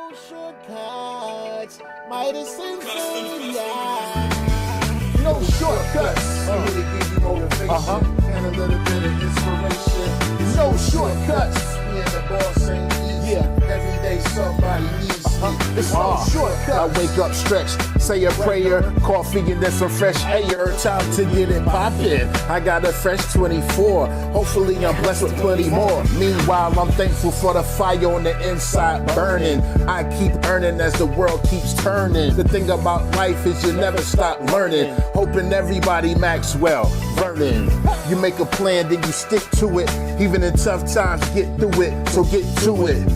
no shortcuts. Midas Insane. No shortcuts. Here to give you motivation and a little bit of inspiration. No shortcuts. Me and the boss ain't easy. Every day somebody needs me. It's no shortcuts. I wake up, stretch, say a prayer, coffee and then some fresh air. Time to get it poppin'. I got a fresh 24. Hopefully I'm blessed with plenty more. Meanwhile, I'm thankful for the fire on the inside burning. I keep earning as the world keeps turning. The thing about life is you never stop learning. Hoping everybody Maxwell, Vernon. You make a plan, then you stick to it. Even in tough times, get through it. So get to it.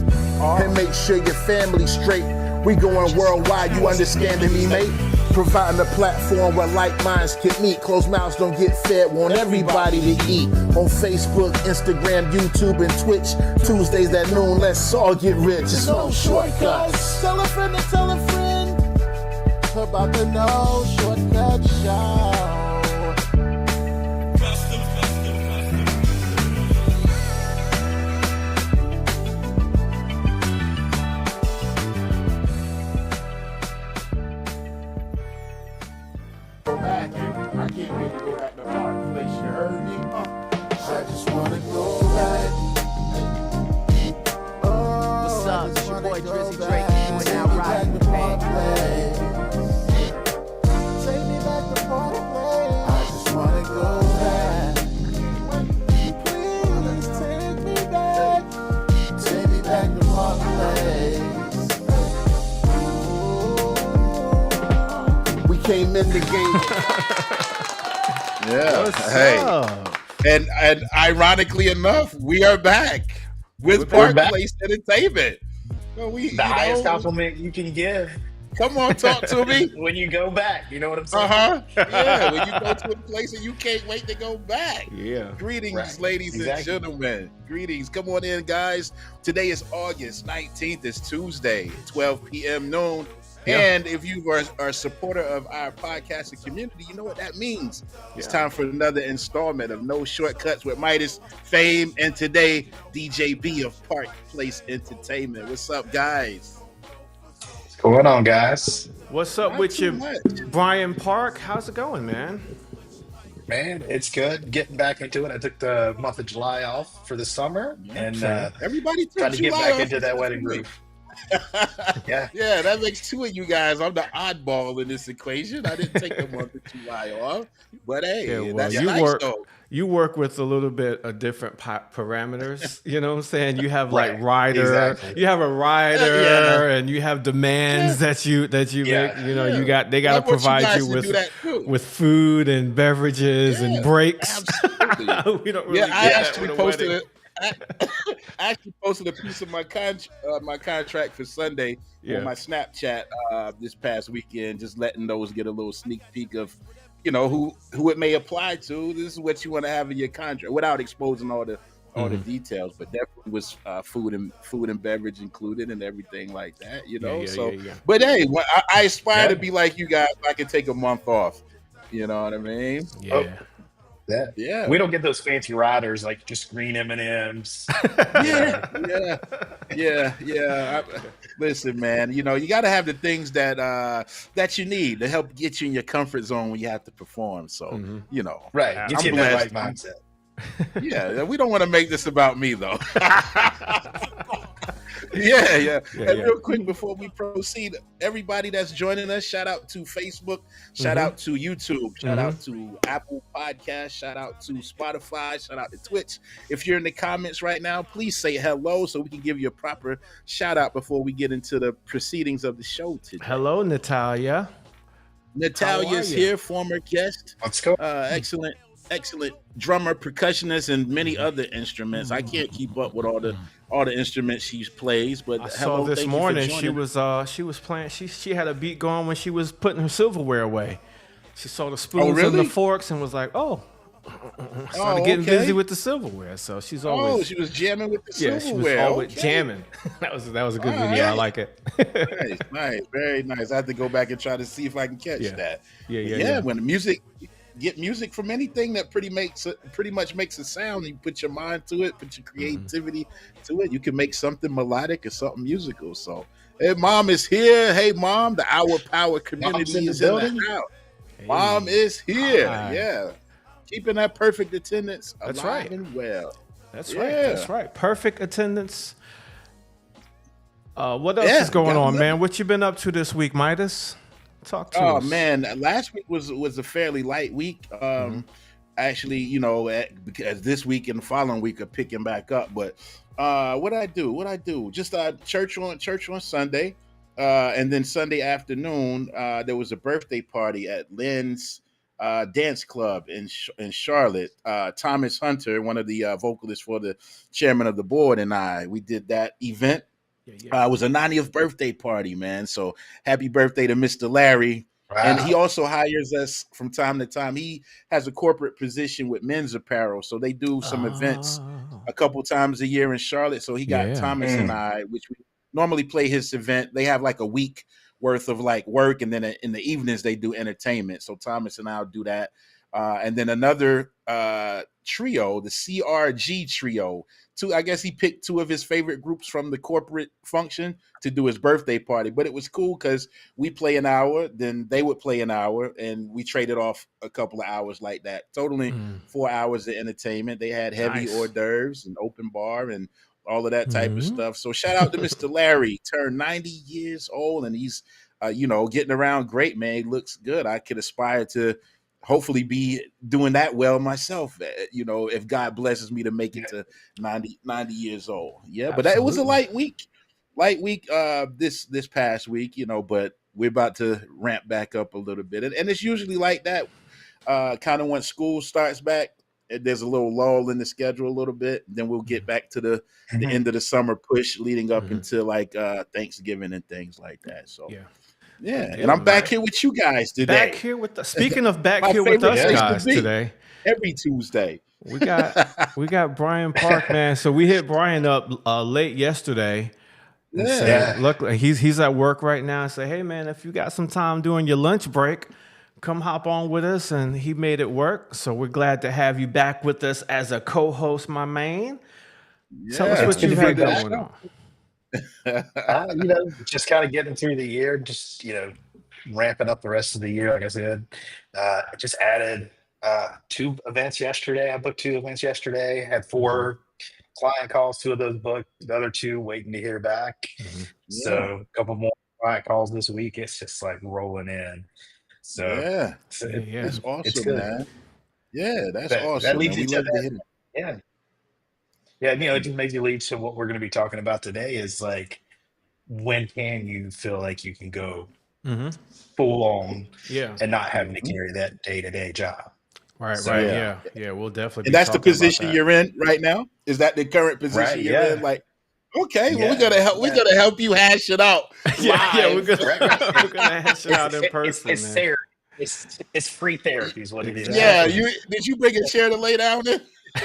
And make sure your family's straight. We going worldwide, you understanding me, mate? Providing a platform where like minds can meet. Closed mouths don't get fed, want everybody to eat. On Facebook, Instagram, YouTube, and Twitch. Tuesdays at noon, let's all get rich. It's no shortcuts. Tell a friend to tell a friend about the No Shortcut Show. I can't wait to go back to Park Place, you heard me? I just wanna go back. What's up? It's your boy Drizzy Drake. You are now riding the Park pain. Place. Take me back to Park Place. I just wanna go back. Please take me back. Take me back to Park Place. We came in the game. Yeah. Hey. And ironically enough, we are back with Park Place Entertainment. So the highest compliment you can give. Come on, talk to me. When you go back, you know what I'm saying? Yeah, when you go to a place and you can't wait to go back. Yeah. Greetings, ladies and gentlemen. Greetings. Come on in, guys. Today is August 19th. It's Tuesday, 12 p.m. noon. Yeah. And if you are a supporter of our podcasting community, you know what that means. It's time for another installment of No Shortcuts with Midas Fame. And today, DJ B of Park Place Entertainment. What's up, guys? What's going on, guys? What's up with you, Brian Park? How's it going, man? Man, it's good. Getting back into it. I took the month of July off for the summer, and everybody trying to get back into that wedding groove. Yeah, that makes two of you guys. I'm the oddball in this equation. I didn't take the month of July off, but hey, that's nice though. You work with a little bit of different parameters. You know what I'm saying? You have like rider, you have a rider, and you have demands that you make. You know, they got to provide you with food and beverages and breaks. Absolutely. We don't really I actually posted it. I actually posted a piece of my contract for Sunday on my Snapchat this past weekend, just letting those get a little sneak peek of, you know, who it may apply to. This is what you want to have in your contract without exposing all the details, but definitely was food and beverage included and everything like that, you know. But hey, I aspire to be like you guys. I can take a month off. You know what I mean? Yeah. We don't get those fancy riders like just green M&Ms. Listen, man, you know, you got to have the things that you need to help get you in your comfort zone when you have to perform. So, you know, get you in that right mindset. We don't want to make this about me though. Real quick before we proceed, everybody that's joining us, shout out to Facebook, shout out to YouTube, shout out to Apple Podcasts, shout out to Spotify, shout out to Twitch. If you're in the comments right now, please say hello so we can give you a proper shout out before we get into the proceedings of the show today. Hello, Natalia. Natalia's here, former guest. Let's go. Excellent drummer, percussionist, and many other instruments. I can't keep up with all the instruments she plays, but I saw this morning she was playing. She had a beat going when she was putting her silverware away. She saw the spoons and the forks and was like, started getting busy with the silverware. So she's always she was jamming with the silverware. She was always jamming. That was a good video. I like it. Nice, very nice. I have to go back and try to see if I can catch that. Yeah. When the music get music from anything that pretty much makes a sound. You put your mind to it, put your creativity to it. You can make something melodic or something musical. So, hey, Mom is here. Hey, Mom, the Our Power community is in the house. Hey. Mom is here. Hi. Yeah, keeping that perfect attendance alive and well. That's right. That's right. Perfect attendance. What else is going on, man? What you been up to this week, Midas? Talk to us. Oh man, last week was a fairly light week. Actually, you know, because this week and the following week are picking back up. But what I do? Just church on Sunday, and then Sunday afternoon there was a birthday party at Lynn's dance club in Charlotte. Thomas Hunter, one of the vocalists for the chairman of the board, and we did that event. It was a 90th birthday party, man. So happy birthday to Mr. Larry. Wow. And he also hires us from time to time. He has a corporate position with Men's Apparel. So they do some events a couple times a year in Charlotte. So he got Thomas and I, which we normally play his event. They have like a week worth of like work. And then in the evenings, they do entertainment. So Thomas and I'll do that. And then another trio, the CRG trio. I guess he picked two of his favorite groups from the corporate function to do his birthday party. But it was cool because we play an hour, then they would play an hour, and we traded off a couple of hours like that. Totaling 4 hours of entertainment. They had heavy hors d'oeuvres and open bar and all of that type of stuff. So shout out to Mr. Larry, turned 90 years old, and he's getting around great, man. He looks good. I could aspire to hopefully be doing that well myself, if God blesses me to make it to 90 years old. Yeah, absolutely. But it was a light week this past week, but we're about to ramp back up a little bit. And it's usually like that kind of when school starts back. There's a little lull in the schedule a little bit. Then we'll get back to the end of the summer push leading up into like Thanksgiving and things like that. So yeah, and I'm back here with you guys today. Back here with speaking of back here with us guys today. Every Tuesday. We got Brian Park, man. So we hit Brian up late yesterday. Yeah. Look, he's at work right now and say, hey man, if you got some time during your lunch break, come hop on with us. And he made it work. So we're glad to have you back with us as a co-host, my man. Yeah, tell us what you had going on. Just kind of getting through the year, just ramping up the rest of the year. Like I said, I just added 2 events yesterday. I booked 2 events yesterday. Had 4 client calls. 2 of those booked. The other 2 waiting to hear back. So a couple more client calls this week. It's just like rolling in. So it's awesome, man. Yeah, that's awesome. That leads into that. Yeah, it just makes you lead to what we're going to be talking about today is like, when can you feel like you can go full on and not having to carry that day-to-day job? Right. Yeah, we'll definitely. And that's the position you're in right now? Is that the current position you're in? Like, okay, well, we're gonna help you hash it out. We're gonna hash it out in person. It's therapy. It's free therapy is what it is. Yeah, did you bring a chair to lay down in? I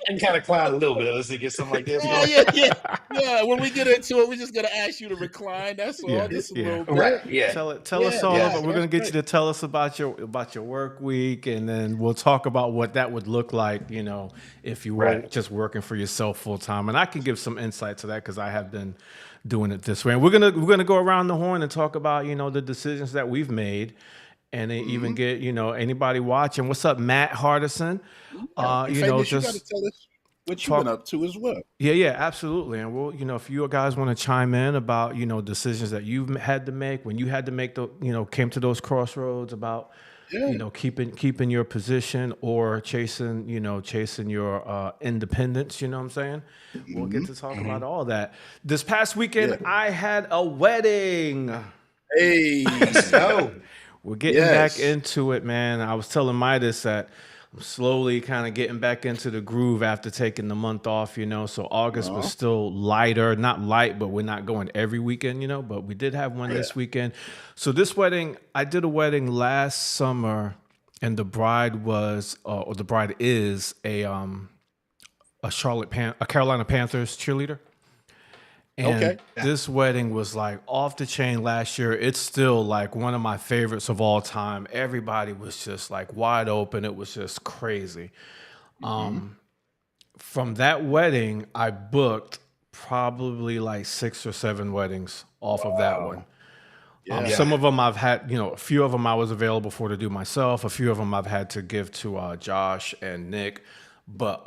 can kind of clown a little bit. Let's get something like this. Yeah. When we get into it, we're just gonna ask you to recline. That's all. Just a little bit. Right. Yeah. Tell us all. But we're gonna get you to tell us about your work week, and then we'll talk about what that would look like. If you were just working for yourself full time, and I can give some insight to that because I have been doing it this way. And we're gonna go around the horn and talk about the decisions that we've made. And they even get, anybody watching. What's up, Matt Hardison? You got to tell us what you've been up to as well. Yeah, absolutely. And we'll, if you guys want to chime in about, decisions that you've had to make when you had to make came to those crossroads about, keeping your position or chasing your independence. You know what I'm saying? We'll get to talk about all that. This past weekend, I had a wedding. Hey, so. We're getting back into it, man. I was telling Midas that I'm slowly kind of getting back into the groove after taking the month off, So August was still lighter, not light, but we're not going every weekend, But we did have one this weekend. So this wedding, I did a wedding last summer, and the bride is a Carolina Panthers cheerleader. And this wedding was like off the chain last year. It's still like one of my favorites of all time. Everybody was just like wide open. It was just crazy. From that wedding, I booked probably like 6 or 7 weddings off of that one. Some of them I've had, a few of them I was available for to do myself. A few of them I've had to give to Josh and Nick. But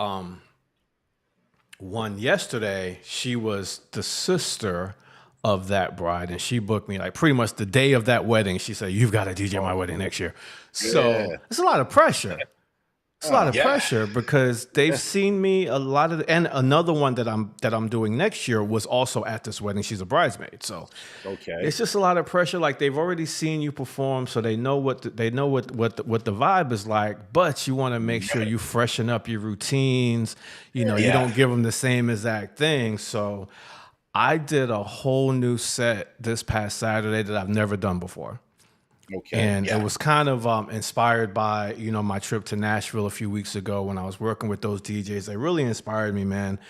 one yesterday, she was the sister of that bride, and she booked me like pretty much the day of that wedding. She said, "You've got to DJ my wedding next year." So it's a lot of pressure. It's a lot of pressure because they've seen me a lot of, and another one that I'm doing next year was also at this wedding. She's a bridesmaid, so it's just a lot of pressure. Like they've already seen you perform, so they know what the vibe is like. But you want to make sure you freshen up your routines. You don't give them the same exact thing. So I did a whole new set this past Saturday that I've never done before. And it was kind of inspired by, my trip to Nashville a few weeks ago when I was working with those DJs. They really inspired me, man.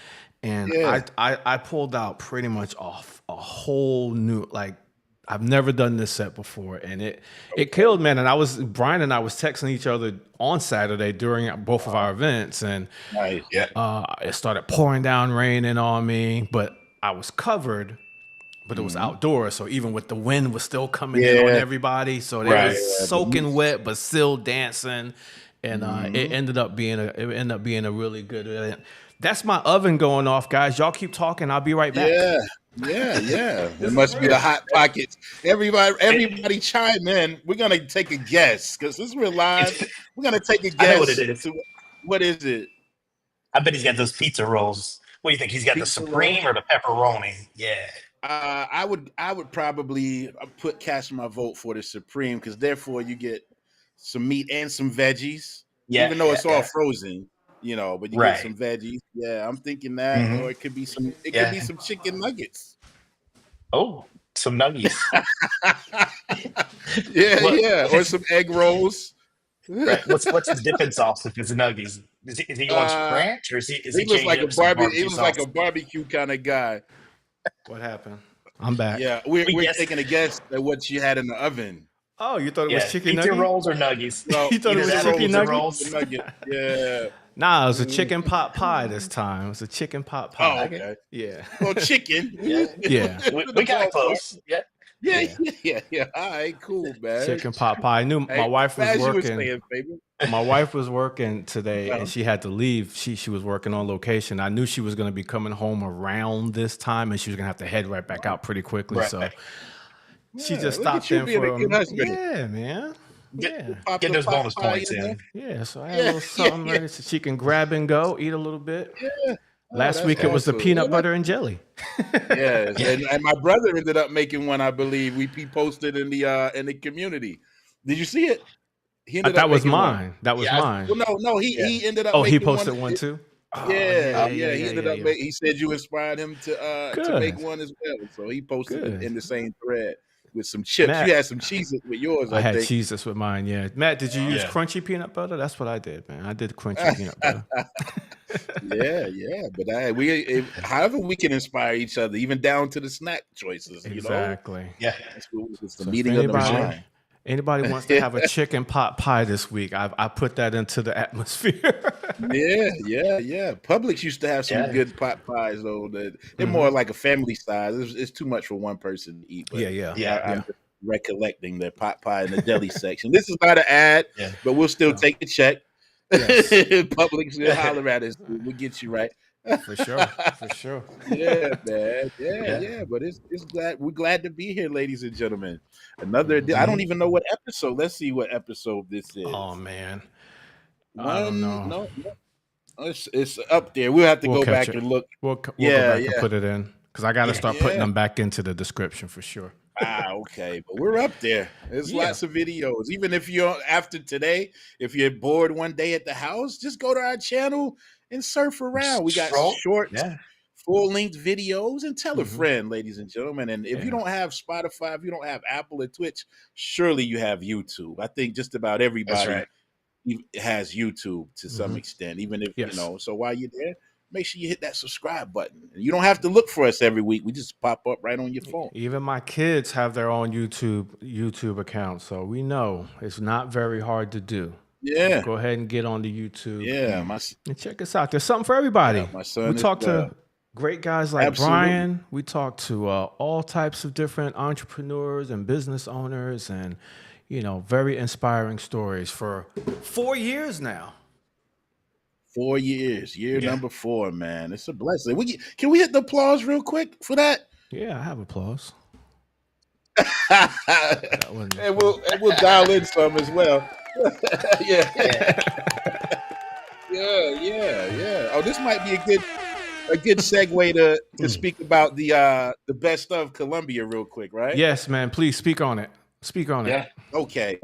And I pulled out pretty much off a whole new, like, I've never done this set before. And it killed, man. And Brian and I was texting each other on Saturday during both of our events. And it started pouring down raining on me, but I was covered. But it was outdoors, so even with the wind was still coming in on everybody, so they were soaking wet but still dancing, and it ended up being a really good event. That's my oven going off, guys. Y'all keep talking. I'll be right back. Yeah. It must be the hot pockets. Everybody chime in. We're gonna take a guess because since we're live, we're gonna take a guess. I know what it is. What is it? I bet he's got those pizza rolls. What do you think? He's got the Supreme or the pepperoni? Yeah. I would probably cast my vote for the Supreme because therefore you get some meat and some veggies. Even though it's all frozen, but you get some veggies. Yeah, I'm thinking that, or it could be some. It could be some chicken nuggets. Oh, some nuggets. Or some egg rolls. Right. What's his dipping sauce if it's nuggets? Is he going ranch or is he? He looks like a barbecue. He looks like a barbecue kind of guy. What happened? I'm back. Yeah, we're taking a guess at what she had in the oven. Oh, you thought it was chicken pizza nuggets? rolls or nuggets? No, you thought it was chicken nuggets? Yeah. Nah, it was a chicken pot pie this time. It was a chicken pot pie. Oh, okay. Yeah. Well, chicken. Yeah. We got close. Yeah. All right, cool, man. Chicken pot pie. I knew my wife was working. My wife was working today, and she had to leave. She was working on location. I knew she was going to be coming home around this time, and she was going to have to head right back out pretty quickly. So she just stopped in for yeah, man. Get those bonus points in. Yeah, so I had a little something ready so she can grab and go, eat a little bit. Yeah. Last week it was the peanut butter and jelly. And my brother ended up making one. I believe he posted in the community. Did you see it? That was mine. That was mine. Well, no. He ended up. Oh, he posted one too. He ended up. He said you inspired him to make one as well. So he posted it in the same thread with some chips. Matt, you had some Cheez-Its with yours. I had Cheez-Its with mine. Yeah, Matt, did you use crunchy peanut butter? That's what I did, man. I did crunchy peanut butter. But however we can inspire each other, even down to the snack choices. Exactly. Yeah, it's the meeting of the mind. Anybody wants to have a chicken pot pie this week? I put that into the atmosphere. Yeah. Publix used to have some good pot pies though. They're more like a family size. It's too much for one person to eat. But I'm just recollecting their pot pie in the deli section. This is not an ad, but we'll still take the check. Yes. Publix will holler at us. We'll get you right. For sure. Yeah, man. Yeah. But we're glad to be here, ladies and gentlemen. Another I don't even know what episode. Let's see what episode this is. Oh man. I don't know. No. It's up there. We'll have to go back and look. We'll go back and put it in. Because I gotta start putting them back into the description for sure. Okay. But we're up there. There's lots of videos. Even if you're after today, if you're bored one day at the house, just go to our channel and surf around. We got short, full-length videos, and tell a friend, ladies and gentlemen. And if you don't have Spotify, if you don't have Apple or Twitch, surely you have YouTube. I think just about everybody has YouTube to some extent, even if, so while you're there, make sure you hit that subscribe button. You don't have to look for us every week. We just pop up right on your phone. Even my kids have their own YouTube account, so we know it's not very hard to do. Yeah. Go ahead and get on the YouTube. Yeah. And check us out. There's something for everybody. Yeah, my son we talk to great guys like Brian. We talk to all types of different entrepreneurs and business owners, and very inspiring stories for 4 years now. 4 years, number 4, man. It's a blessing. Can we hit the applause real quick for that? Yeah, I have applause. and we'll dial in some as well. Yeah. Oh, this might be a good segue to speak about the best of Columbia real quick, right? Yes, man. Please speak on it. Yeah. Okay.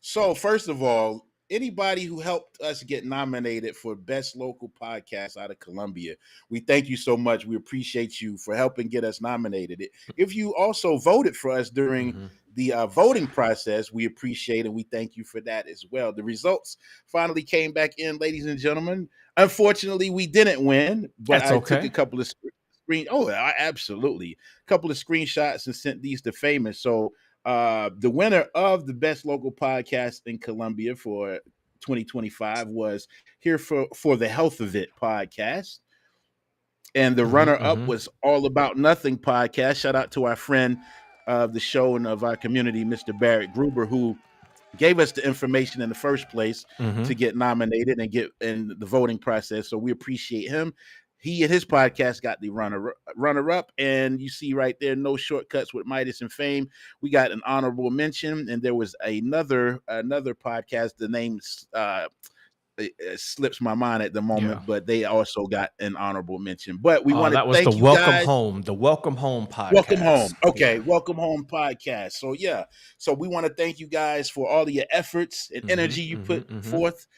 So first of all, anybody who helped us get nominated for Best Local Podcast out of Columbia, we thank you so much. We appreciate you for helping get us nominated. If you also voted for us during the voting process, we appreciate and we thank you for that as well. The results finally came back in, ladies and gentlemen. Unfortunately, we didn't win, but I took a couple of absolutely. A couple of screenshots and sent these to Famous. So the winner of the Best Local Podcast in Columbia for 2025 was Here for the Health of It podcast. And the runner-up was All About Nothing podcast. Shout out to our friend of the show and of our community, Mr. Barrett Gruber, who gave us the information in the first place to get nominated and get in the voting process. So we appreciate him. He and his podcast got the runner-up, and you see right there, No Shortcuts with Midas and Fame. We got an honorable mention, and there was another podcast. The name slips my mind at the moment, but they also got an honorable mention. But we want to thank you guys. The Welcome Home podcast. Welcome Home. Okay, Welcome Home podcast. So we want to thank you guys for all of your efforts and energy you put forth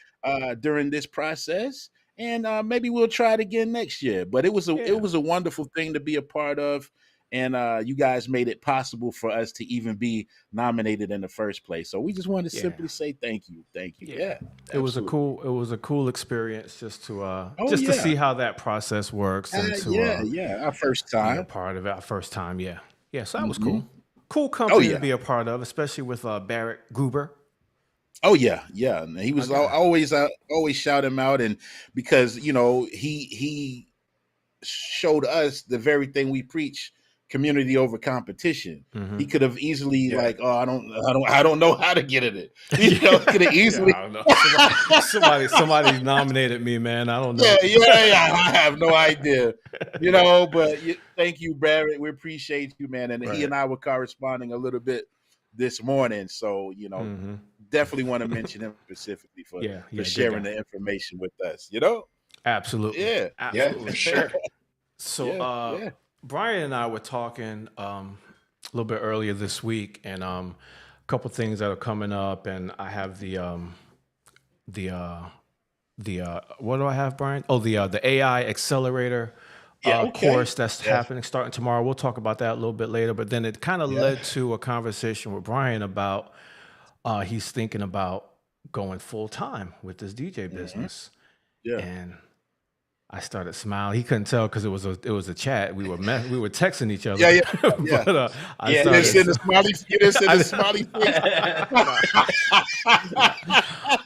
during this process. And maybe we'll try it again next year. But it was a wonderful thing to be a part of, and you guys made it possible for us to even be nominated in the first place. So we just wanted to simply say thank you. Yeah, it was a cool experience just to to see how that process works and our first time, be a part of it. Our first time, yeah. So that was cool. Cool company to be a part of, especially with Barrett Gruber. Oh yeah. He was always shout him out, and because he showed us the very thing we preach: community over competition. He could have easily I don't know how to get at it. Could have easily. I don't know. Somebody nominated me, man. I don't know. Yeah. I have no idea. But thank you, Barrett. We appreciate you, man. And he and I were corresponding a little bit this morning, so definitely want to mention him specifically for sharing the information with us. Absolutely. Yeah, for sure. So Brian and I were talking a little bit earlier this week, and a couple things that are coming up, and I have the what do I have, Brian? Oh, the AI accelerator course that's happening starting tomorrow. We'll talk about that a little bit later, but then it kind of led to a conversation with Brian about he's thinking about going full time with this DJ business. And I started smiling. He couldn't tell because it was a chat. We were texting each other. But you didn't send a smiley face.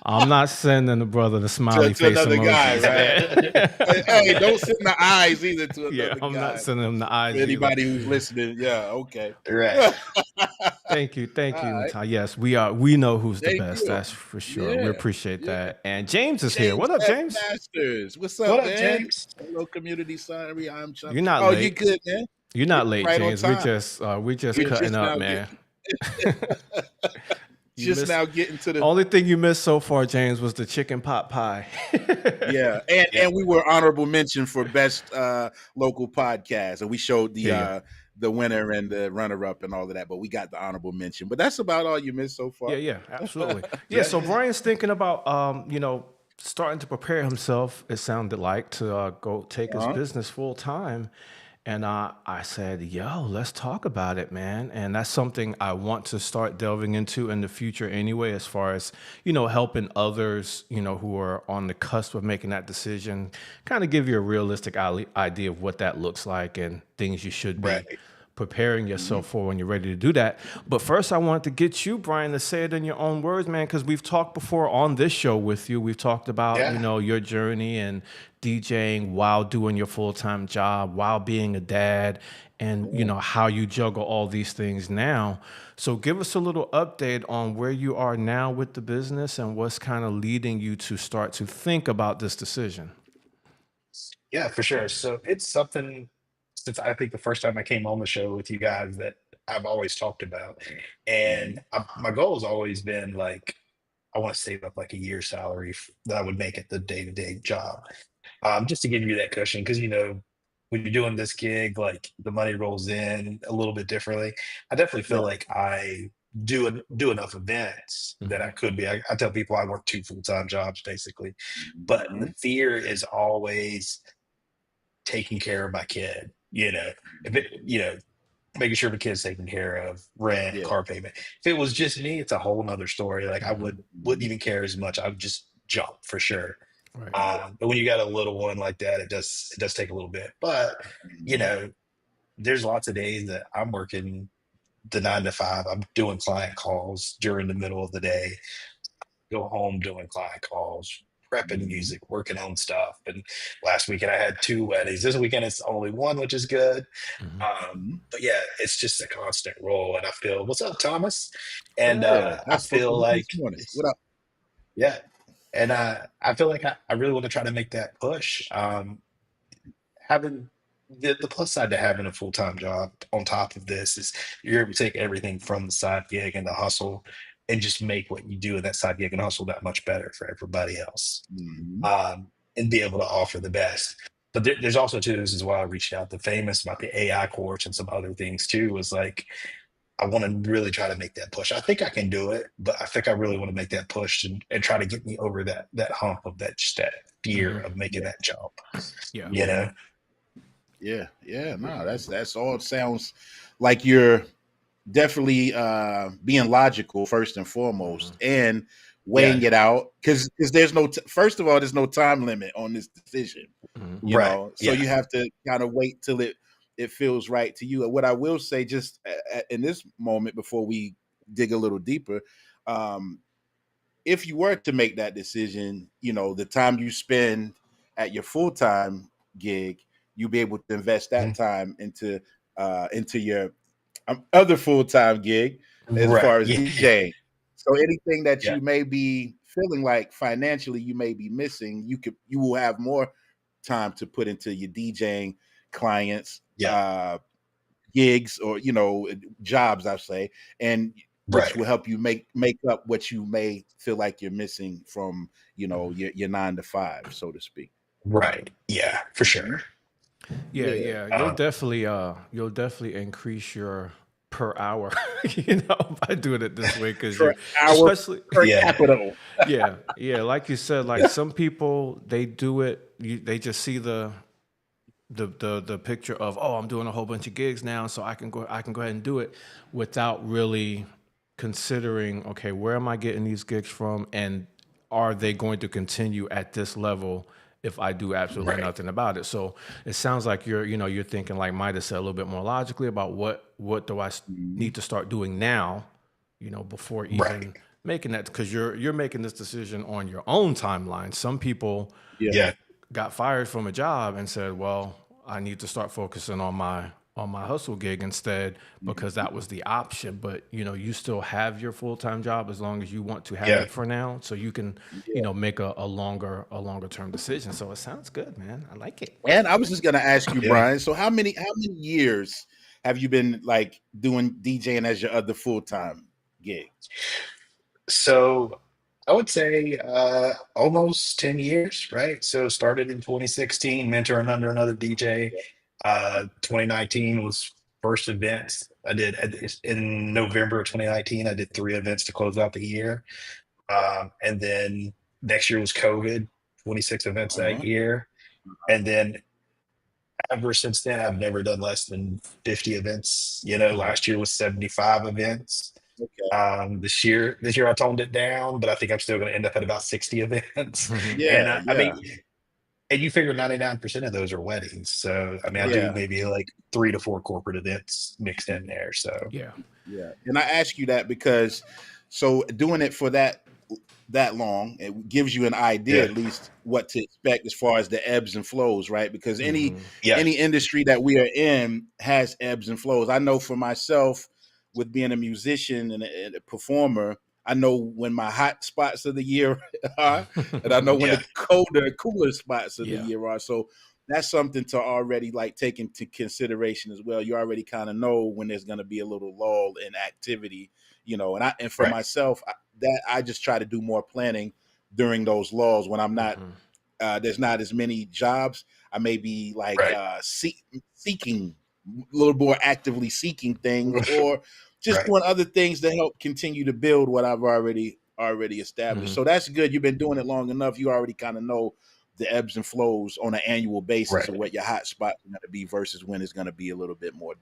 I'm not sending the brother the smiley face another emoji. Guy, right? Hey, don't send the eyes either to another guy. I'm not sending him the eyes. For anybody who's listening, okay. Right. Thank you, Natai. Yes, we know who's the best. That's for sure. We appreciate that. And James is here. What up, James? Masters. What's up, man? James? Hello, community. Sorry, I'm trying. You're not late. Oh, you good, man? You're not late, right James. We just cutting up, man. Now getting to the only thing you missed so far, James, was the chicken pot pie. And we were honorable mention for best local podcast, and we showed the winner and the runner-up and all of that, but we got the honorable mention. But that's about all you missed so far. Yeah, absolutely. So Brian's thinking about starting to prepare himself, it sounded like, to go take his business full time. And I said, yo, let's talk about it, man. And that's something I want to start delving into in the future anyway, as far as, helping others, who are on the cusp of making that decision, kind of give you a realistic idea of what that looks like and things you should be Right. preparing yourself for when you're ready to do that. But first, I wanted to get you, Brian, to say it in your own words, man, because we've talked before on this show with you. We've talked about, Yeah. your journey and DJing while doing your full-time job, while being a dad, and, how you juggle all these things now. So give us a little update on where you are now with the business and what's kind of leading you to start to think about this decision. Yeah, for sure. So it's something since I think the first time I came on the show with you guys that I've always talked about. And my goal has always been like, I want to save up like a year's salary that I would make at the day to day job, just to give you that cushion. Because, when you're doing this gig, like the money rolls in a little bit differently. I definitely feel like I do enough events that I could be. I tell people I work 2 full-time jobs basically, but the fear is always taking care of my kid, if it, making sure the kid's taken care of, rent, Yeah. car payment. If it was just me, it's a whole nother story. Like I wouldn't even care as much. I would just jump for sure. Right. But when you got a little one like that, it does take a little bit. But there's lots of days that I'm working the 9 to 5. I'm doing client calls during the middle of the day, go home doing client calls, prepping music, working on stuff. And last weekend I had 2 weddings. This weekend it's only one, which is good. But yeah, it's just a constant roll. And I feel, what's up, Thomas? And I feel like, What up? yeah. And I feel like I really want to try to make that push. Having the plus side to having a full-time job on top of this is you're able to take everything from the side gig and the hustle and just make what you do in that side gig and hustle that much better for everybody else, and be able to offer the best. But there's also too, this is why I reached out to Famous about the AI course and some other things too, was like I want to really try to make that push. I think I can do it, but I think I really want to make that push and try to get me over that hump of that fear of making that jump. Yeah. Yeah. No, that's all. It sounds like you're definitely being logical first and foremost, and weighing it out because there's no first of all, there's no time limit on this decision. You know, so you have to kind of wait till it feels right to you. What I will say, just in this moment before we dig a little deeper, if you were to make that decision, the time you spend at your full-time gig, you'll be able to invest that time into your other full-time gig as far as DJing. So anything that you may be feeling like financially you may be missing, you will have more time to put into your DJing clients, gigs, or jobs, I say, and which will help you make up what you may feel like you're missing from your 9 to 5, so to speak. Right. Yeah, for sure. Yeah. You'll definitely increase your per hour, by doing it this way, because especially per capital. yeah. Like you said, like some people, they do it. They just see the picture of, oh, I'm doing a whole bunch of gigs now, so I can go ahead and do it without really considering, okay, where am I getting these gigs from, and are they going to continue at this level if I do absolutely nothing about it? So it sounds like you're thinking, like Midas said, a little bit more logically about what do I need to start doing now, before even making that, because you're making this decision on your own timeline. Some people got fired from a job and said, well, I need to start focusing on my hustle gig instead, because that was the option. But you still have your full-time job as long as you want to have it for now, so you can make a longer term decision. So it sounds good, man. I like it. And I was just gonna ask you, Brian, so how many years have you been like doing DJing as your other full-time gig? So I would say almost 10 years, right? So started in 2016, mentoring under another DJ. 2019 was first events I did in November of 2019. I did 3 events to close out the year. And then next year was COVID, 26 events that year. And then ever since then, I've never done less than 50 events. Last year was 75 events. Okay. This year I toned it down, but I think I'm still going to end up at about 60 events. And Yeah, I yeah, mean, and you figure 99% of those are weddings. So, I mean, I do yeah, maybe like 3 to 4 corporate events mixed in there. So, Yeah. yeah. And I ask you that because so doing it for that long, it gives you an idea yeah, at least what to expect as far as the ebbs and flows, right? Because any yeah, any industry that we are in has ebbs and flows. I know for myself, with being a musician and a performer, I know when my hot spots of the year are, and I know when yeah, the cooler spots of the Yeah. year are. So that's something to already like take into consideration as well. You already kind of know when there's going to be a little lull in activity, and for right, myself, I just try to do more planning during those lulls when I'm not. There's not as many jobs. I may be like right, seeking a little more actively seeking things, or just right. doing other things to help continue to build what I've already established. So that's good. You've been doing it long enough. You already kind of know the ebbs and flows on an annual basis of Right. what your hot spot is going to be versus when it's going to be a little bit more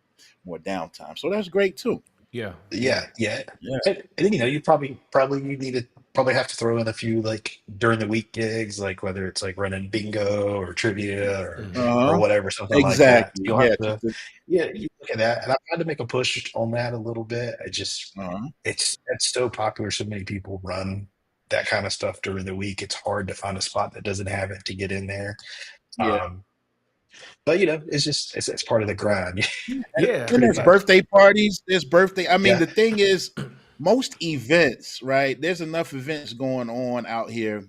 downtime. So that's great too. Yeah. Yeah, yeah. Yeah. And then you probably you need to probably have to throw in a few like during the week gigs, like whether it's like running bingo or trivia or Uh-huh. whatever, something like that. Exactly. You'll Yeah. have to, yeah, you look at that. And I tried to make a push on that a little bit. Uh-huh. It's so popular. So many people run that kind of stuff during the week. It's hard to find a spot that doesn't have it to get in there. Yeah. Um, but it's part of the grind. Yeah. And Pretty there's much. birthday parties. There's birthday. I mean, Yeah. the thing is, most events, right? There's enough events going on out here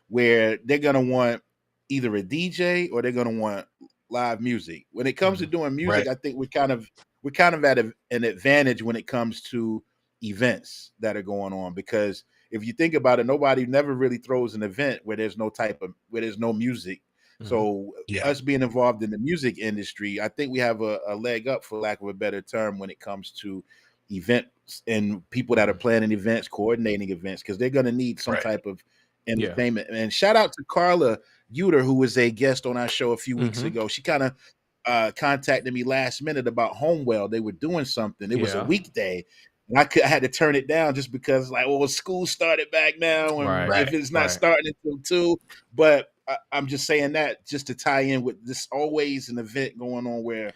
where they're gonna want either a DJ or they're gonna want live music. When it comes to doing music, Right. I think we're kind of at an advantage when it comes to events that are going on because if you think about it, nobody never really throws an event where there's no music. So Yeah. us being involved in the music industry, I think we have a leg up, for lack of a better term, when it comes to events and people that are planning events, coordinating events, because they're going to need some Right. type of Yeah. entertainment. And shout out to Carla Uter, who was a guest on our show a few weeks ago. She kind of contacted me last minute about Homewell. They were doing something. It was a Yeah. weekday. And I had to turn it down just because, like, well, school started back now, and Right. if it's not Right. starting until 2, but I'm just saying that just to tie in with this always an event going on where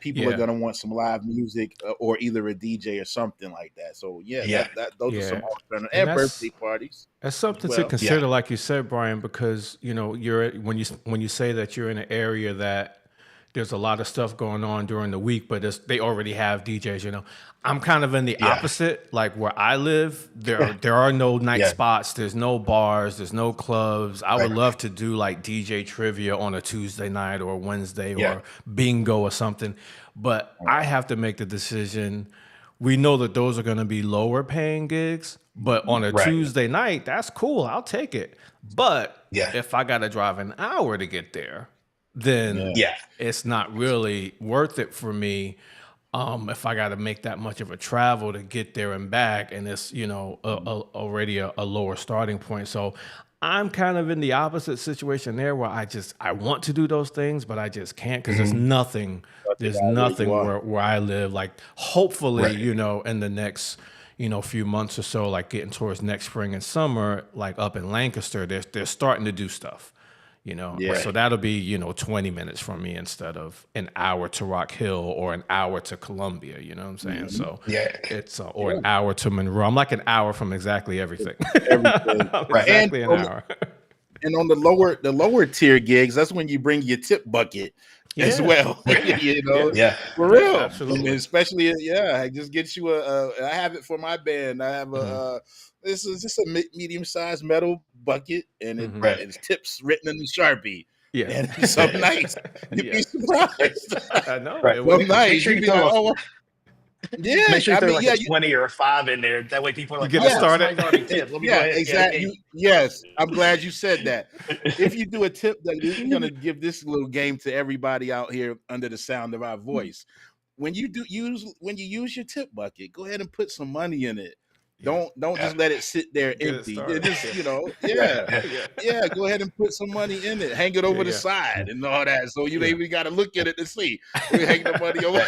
people are Yeah. going to want some live music or either a DJ or something like that. So yeah, Yeah. those are some Yeah. alternative And and birthday parties that's as something to well. consider, like you said, Brian, because you're when you say that you're in an area that there's a lot of stuff going on during the week, but they already have DJs. I'm kind of in the Yeah. opposite. Like where I live, there are no night Yeah. spots. There's no bars. There's no clubs. I would Right. love to do like DJ trivia on a Tuesday night or Wednesday Yeah. or bingo or something, but I have to make the decision. We know that those are going to be lower paying gigs, but on a Right. Tuesday night, that's cool. I'll take it. But Yeah. if I got to drive an hour to get there, then Yeah. it's not really worth it for me. If I got to make that much of a travel to get there and back, and it's already a lower starting point. So I'm kind of in the opposite situation there, where I want to do those things, but I just can't because there's nothing where I live. Like hopefully, Right. in the next few months or so, like getting towards next spring and summer, like up in Lancaster, they're starting to do stuff. Yeah. So that'll be 20 minutes from me instead of an hour to Rock Hill or an hour to Columbia. You know what I'm saying? So Yeah. it's or an hour to Monroe. I'm like an hour from exactly everything. Everything. Right. Exactly And an hour. And on the lower tier gigs, that's when you bring your tip bucket as Yeah. well. Yeah. For real. Absolutely. And especially, I just get you I have it for my band. I have this is just a medium-sized metal bucket, and Right. it's tips written in the Sharpie. Yeah. And it's so nice. You'd Yeah. be surprised. I know. Right. It So was- nice. Make sure You'd you be like, throw oh, yeah. Make sure you I throw mean, like yeah, a 20 or a 5 in there. That way people are like, get it started. somebody's already tipped. Let me go yeah, ahead. exactly. Yes, I'm glad you said that. If you do a tip, that we're gonna give this little game to everybody out here under the sound of our voice. When you use your tip bucket, go ahead and put some money in it. Don't just let it sit there empty. Just go ahead and put some money in it. Hang it over the side and all that. So you maybe got to look at it to see. We hang the money over.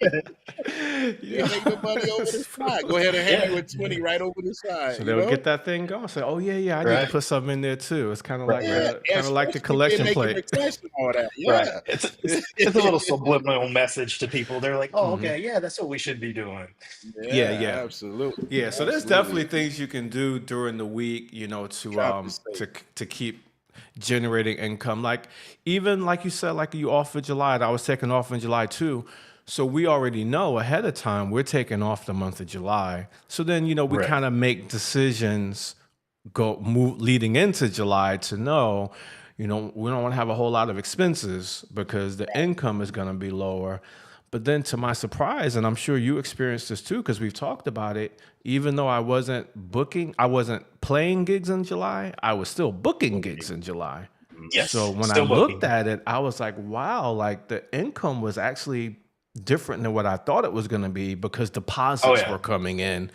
Hang the money over the side. Go ahead and hang you a 20 right over the side. So they'll get that thing going. Say, oh yeah, I need to put something in there too. It's kind of like like the collection plate. All that. Right. It's a little subliminal message to people.Ey're like, oh, okay, that's what we should be doing. Yeah, absolutely. Yeah, so there's definitely things you can do during the week, to keep generating income. Like even like you said, like you off for July. I was taking off in July too. So we already know ahead of time we're taking off the month of July. So then we kind of make decisions leading into July to know, we don't want to have a whole lot of expenses because the income is going to be lower. But then to my surprise, and I'm sure you experienced this too, because we've talked about it, even though I wasn't playing gigs in July, I was still booking gigs in July. Yes. So when I looked at it, I was like, wow, like the income was actually different than what I thought it was going to be because deposits were coming in.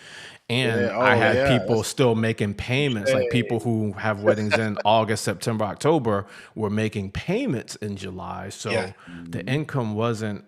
And I had people still making payments, like people who have weddings in August, September, October were making payments in July. So the income wasn't,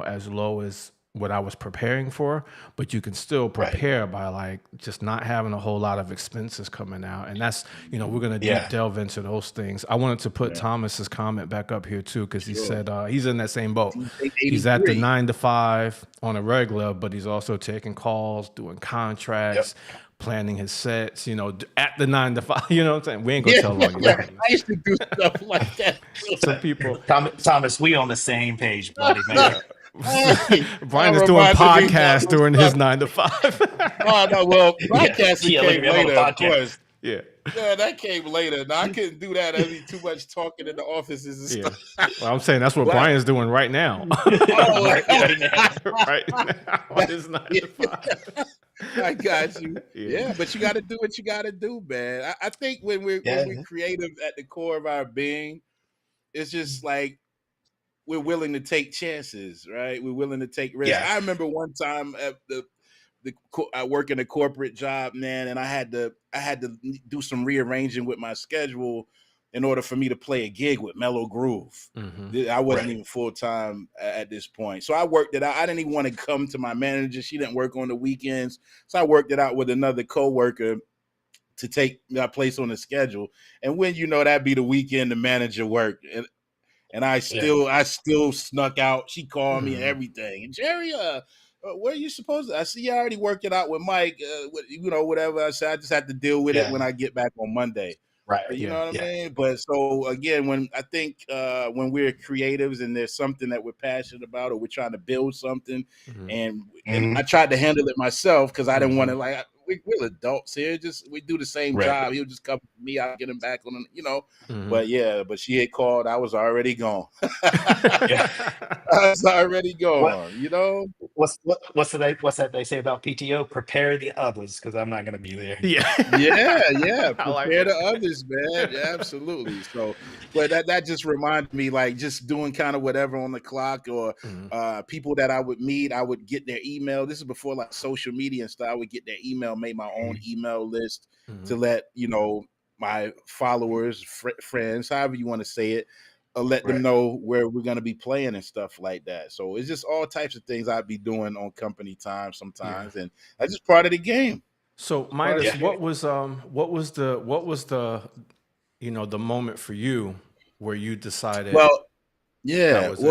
as low as what I was preparing for, but you can still prepare by like just not having a whole lot of expenses coming out. And that's, we're going to delve into those things. I wanted to put Thomas's comment back up here too, because he said he's in that same boat. He's at the 9 to 5 on a regular, but he's also taking calls, doing contracts, planning his sets, at the 9 to 5, you know what I'm saying? We ain't gonna tell long. I used to do stuff like that. Some people, Thomas, we on the same page, buddy. Man. Brian is doing podcasts during his 9 to 5. Oh no, well, podcasting came later, of course. Yeah, that came later. Now I couldn't do that. I mean, too much talking in the offices and stuff. Well, I'm saying that's what Brian's doing right now. Right now on his 9 to 5. I got you. Yeah, but you got to do what you got to do, man. I think when we're creative at the core of our being, it's just like we're willing to take chances, right? We're willing to take risks. I remember one time at I work in a corporate job, man, and I had to do some rearranging with my schedule in order for me to play a gig with Mellow Groove. I wasn't even full time at this point, so I worked it out. I didn't even want to come to my manager; she didn't work on the weekends, so I worked it out with another coworker to take my place on the schedule. And when that'd be the weekend, the manager worked, and I still snuck out. She called me and everything. And Jerry, where are you supposed to? I see you already worked it out with Mike. Whatever. I said I just have to deal with it when I get back on Monday. Right. You know what I mean? But so again, when when we're creatives and there's something that we're passionate about or we're trying to build something, and I tried to handle it myself because I didn't want to we're adults here. We do the same job. He'll just come to me. I'll get him back on, But she had called. I was already gone. I was already gone. What's that they say about PTO? Prepare the others because I'm not going to be there. Yeah. Prepare the others, man. Yeah, absolutely. So, but that just reminded me, like just doing kind of whatever on the clock or people that I would meet. I would get their email. This is before like social media and stuff. I would get their email. Made my own email list to let my followers, friends, however you want to say it, let them know where we're going to be playing and stuff like that. So it's just all types of things I'd be doing on company time sometimes, and that's just part of the game. So Midas, what was the the moment for you where you decided? Well,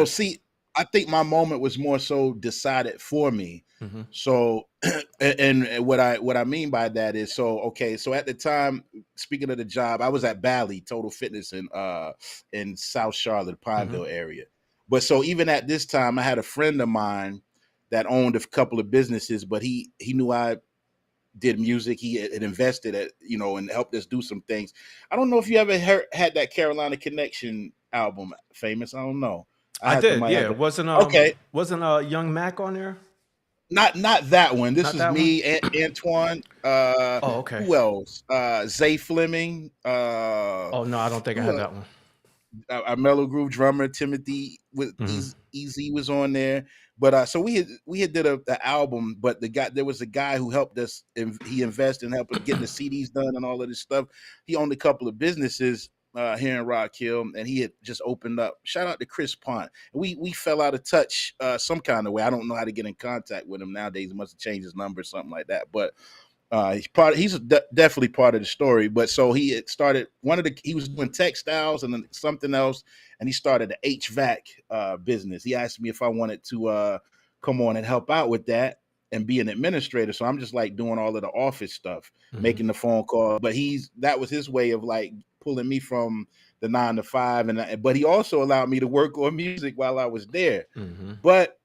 see, I think my moment was more so decided for me. So, and what I mean by that is, so at the time, speaking of the job, I was at Bally Total Fitness in South Charlotte, Pineville area. But so even at this time, I had a friend of mine that owned a couple of businesses, but he knew I did music. He had invested and helped us do some things. I don't know if you ever had that Carolina Connection album, Famous. I don't know. I did. Wasn't Young Mac on there? Not that one. This was me, Antoine. Who else? Zay Fleming. No, I don't think I had that one. Our Mellow Groove drummer Timothy with Easy was on there, But so we had did the album, but there was a guy who helped us, and he invested and helped us getting the CDs done and all of this stuff. He owned a couple of businesses here in Rock Hill, and he had just opened up. Shout out to Chris Pont. We fell out of touch some kind of way. I don't know how to get in contact with him nowadays. He must have changed his number or something like that. But he's definitely part of the story. But so he had started he was doing textiles and then something else, and he started the HVAC business. He asked me if I wanted to come on and help out with that and be an administrator. So I'm just like doing all of the office stuff, making the phone call. But that was his way of like pulling me from the 9 to 5, but he also allowed me to work on music while I was there. But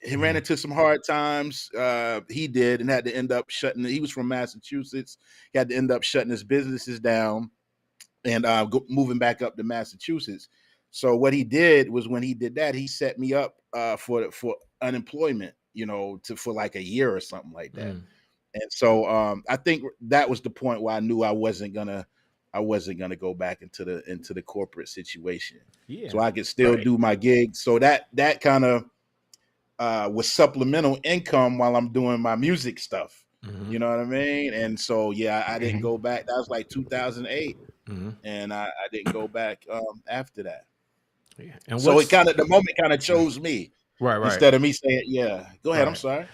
he ran into some hard times. He did, and had to end up shutting. He was from Massachusetts. He had to end up shutting his businesses down and moving back up to Massachusetts. So what he did was, when he did that, he set me up for unemployment, for like a year or something like that. And so I think that was the point where I knew I wasn't gonna go back into the corporate situation. Yeah. So I could still do my gigs. So that kind of was supplemental income while I'm doing my music stuff. You know what I mean? And so I didn't go back. That was like 2008, and I didn't go back after that. Yeah. And so the moment kind of chose me, right? Instead of me saying, go ahead. Right. I'm sorry.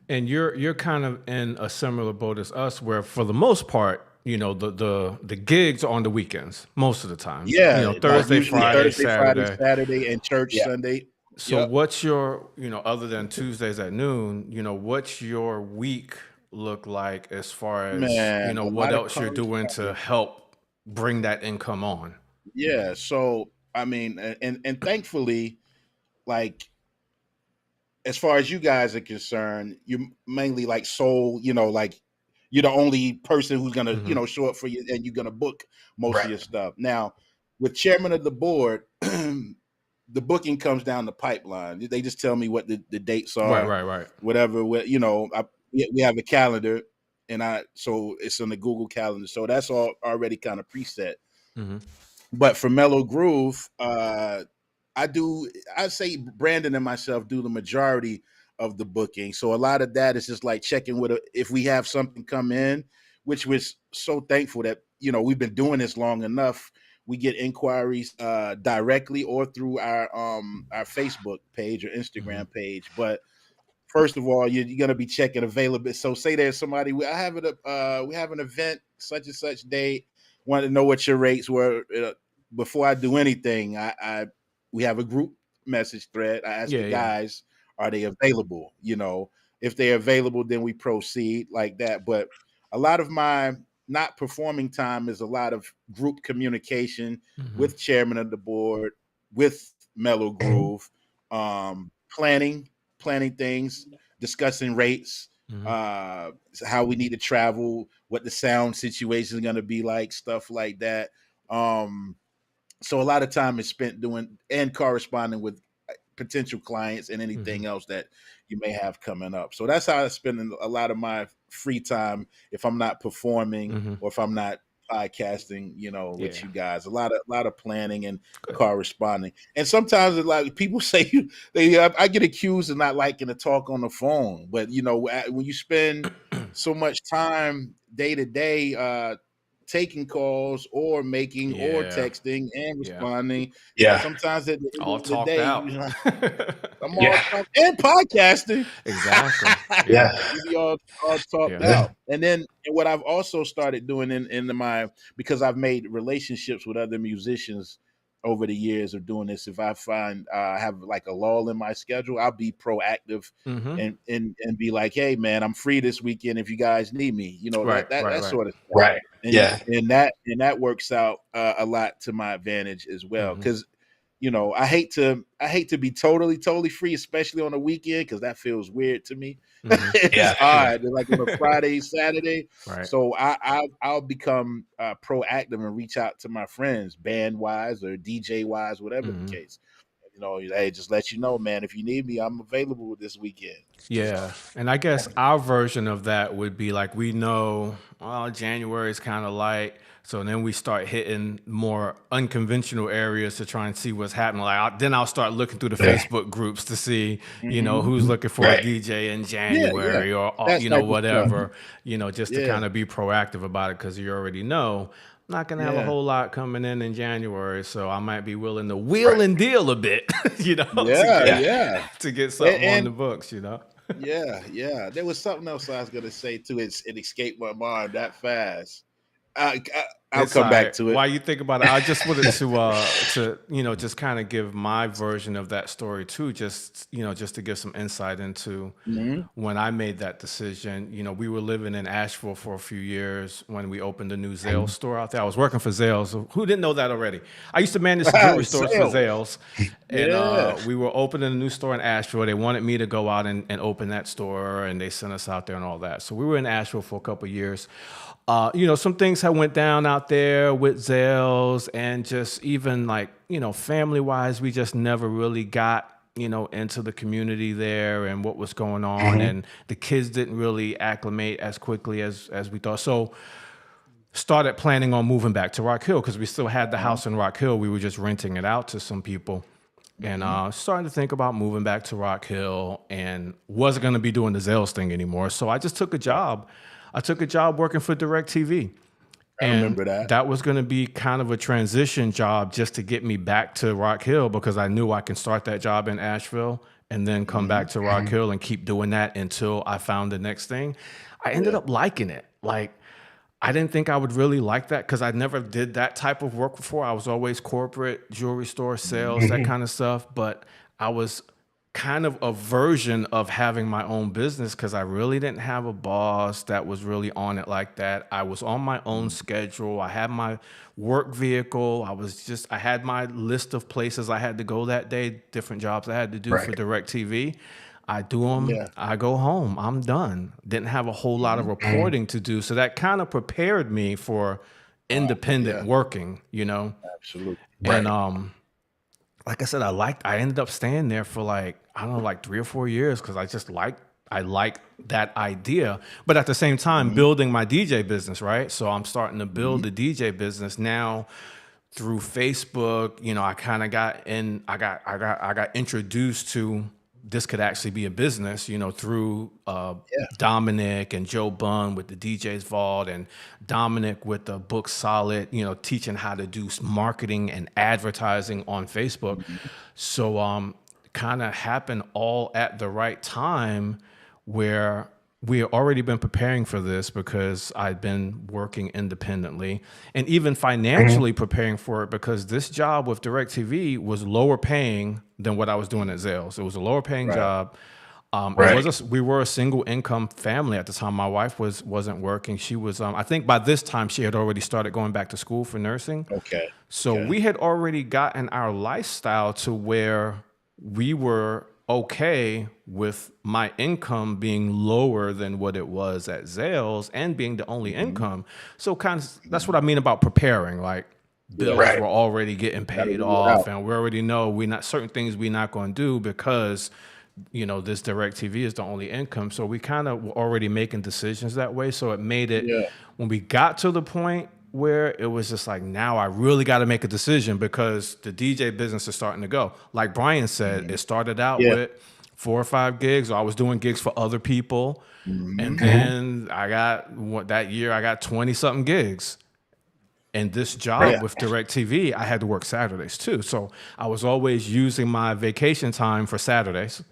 And you're kind of in a similar boat as us, where for the most part, the gigs are on the weekends most of the time. Yeah, Thursday, Friday, Saturday, and church Sunday. So what's your, other than Tuesdays at noon, what's your week look like as far as, what else you're doing to help bring that income on? Yeah. So, I mean, and thankfully, like, as far as you guys are concerned, you're mainly like soul, like you're the only person who's going to, show up for you, and you're going to book most of your stuff. Now, with chairman of the board, the booking comes down the pipeline. They just tell me what the dates are. Right. Whatever. We have a calendar, and so it's on the Google Calendar. So that's all already kind of preset. But for Mellow Groove, I'd say Brandon and myself do the majority of the booking. So a lot of that is just like checking if we have something come in, which we're so thankful that, we've been doing this long enough. We get inquiries directly or through our Facebook page or Instagram page. But first of all, you're going to be checking availability. So say there's somebody, we have an event such and such date. Want to know what your rates were. Before I do anything, we have a group message thread. I ask the guys, are they available? If they're available, then we proceed like that. But a lot of my not performing time is a lot of group communication with chairman of the board, with Mellow Groove, planning things, discussing rates, how we need to travel, what the sound situation is going to be like, stuff like that. So a lot of time is spent doing and corresponding with potential clients and anything else that you may have coming up. So that's how I spend a lot of my free time if I'm not performing or if I'm not podcasting, with you guys. A lot of planning and corresponding. And sometimes like people say I get accused of not liking to talk on the phone, but when you spend so much time day to day taking calls or making or texting and responding. Sometimes at the end all of the talked day, out. I'm all talked and podcasting. Exactly. We all talked out. And then what I've also started doing because I've made relationships with other musicians over the years of doing this. If I find I have like a lull in my schedule, I'll be proactive and be like, hey man, I'm free this weekend if you guys need me, that sort of stuff. Right. And that works out a lot to my advantage as well. Cause I hate to be totally free, especially on a weekend, because that feels weird to me. It's odd, like on a Friday, Saturday. Right. So I'll become proactive and reach out to my friends, band wise or DJ wise, whatever the case. hey, just let you know, man. If you need me, I'm available this weekend. Yeah. And I guess our version of that would be like, we know, well, January is kind of light. So then we start hitting more unconventional areas to try and see what's happening. Then I'll start looking through the Facebook groups to see, who's looking for a DJ in January or whatever, just to kind of be proactive about it, because you already know I'm not going to have a whole lot coming in January. So I might be willing to wheel and deal a bit, to get something on the books, Yeah. There was something else I was going to say too. It escaped my mind that fast. I'll come back to it. While you think about it, I just wanted to just kind of give my version of that story too, just to give some insight into when I made that decision. We were living in Asheville for a few years when we opened a new Zales store out there. I was working for Zales. Who didn't know that already? I used to manage jewelry stores for Zales, and we were opening a new store in Asheville. They wanted me to go out and open that store, and they sent us out there and all that. So we were in Asheville for a couple of years. Some things had went down out there with Zales, and just even family wise, we just never really got, into the community there and what was going on. And the kids didn't really acclimate as quickly as we thought. So started planning on moving back to Rock Hill, because we still had the house in Rock Hill. We were just renting it out to some people. And starting to think about moving back to Rock Hill, and wasn't going to be doing the Zales thing anymore. So I just took a job. I took a job working for DirecTV. I remember that. That was going to be kind of a transition job just to get me back to Rock Hill, because I knew I can start that job in Asheville and then come back to Rock Hill and keep doing that until I found the next thing. I ended up liking it. I didn't think I would really like that, because I never did that type of work before. I was always corporate, jewelry store sales, that kind of stuff. But I was kind of a version of having my own business, because I really didn't have a boss that was really on it like that. I was on my own schedule. I had my work vehicle. I had my list of places I had to go that day, different jobs I had to do for DirecTV. I do them. I go home. I'm done. Didn't have a whole lot of reporting to do. So that kind of prepared me for independent working, Absolutely. And like I said, I ended up staying there for 3 or 4 years, because I liked that idea. But at the same time, building my DJ business, right? So I'm starting to build the DJ business now through Facebook. I kind of I got introduced to this could actually be a business, through Dominic and Joe Bunn with the DJ's Vault, and Dominic with the book Solid, teaching how to do marketing and advertising on Facebook. So kind of happened all at the right time, where we had already been preparing for this, because I'd been working independently and even financially preparing for it, because this job with DirecTV was lower paying than what I was doing at Zales. It was a lower paying job. We were a single income family at the time. My wife wasn't working. She was, I think by this time she had already started going back to school for nursing. So we had already gotten our lifestyle to where we were okay with my income being lower than what it was at Zales, and being the only income. So that's what I mean about preparing. Bills were already getting paid off, and we already know certain things we're not going to do, because this DirecTV is the only income. So we kind of were already making decisions that way. So it made it, when we got to the point where it was just now I really got to make a decision, because the DJ business is starting to go. Like Brian said, it started out with 4 or 5 gigs, or I was doing gigs for other people. And then that year I got 20 something gigs. And this job with DirecTV, I had to work Saturdays too. So I was always using my vacation time for Saturdays.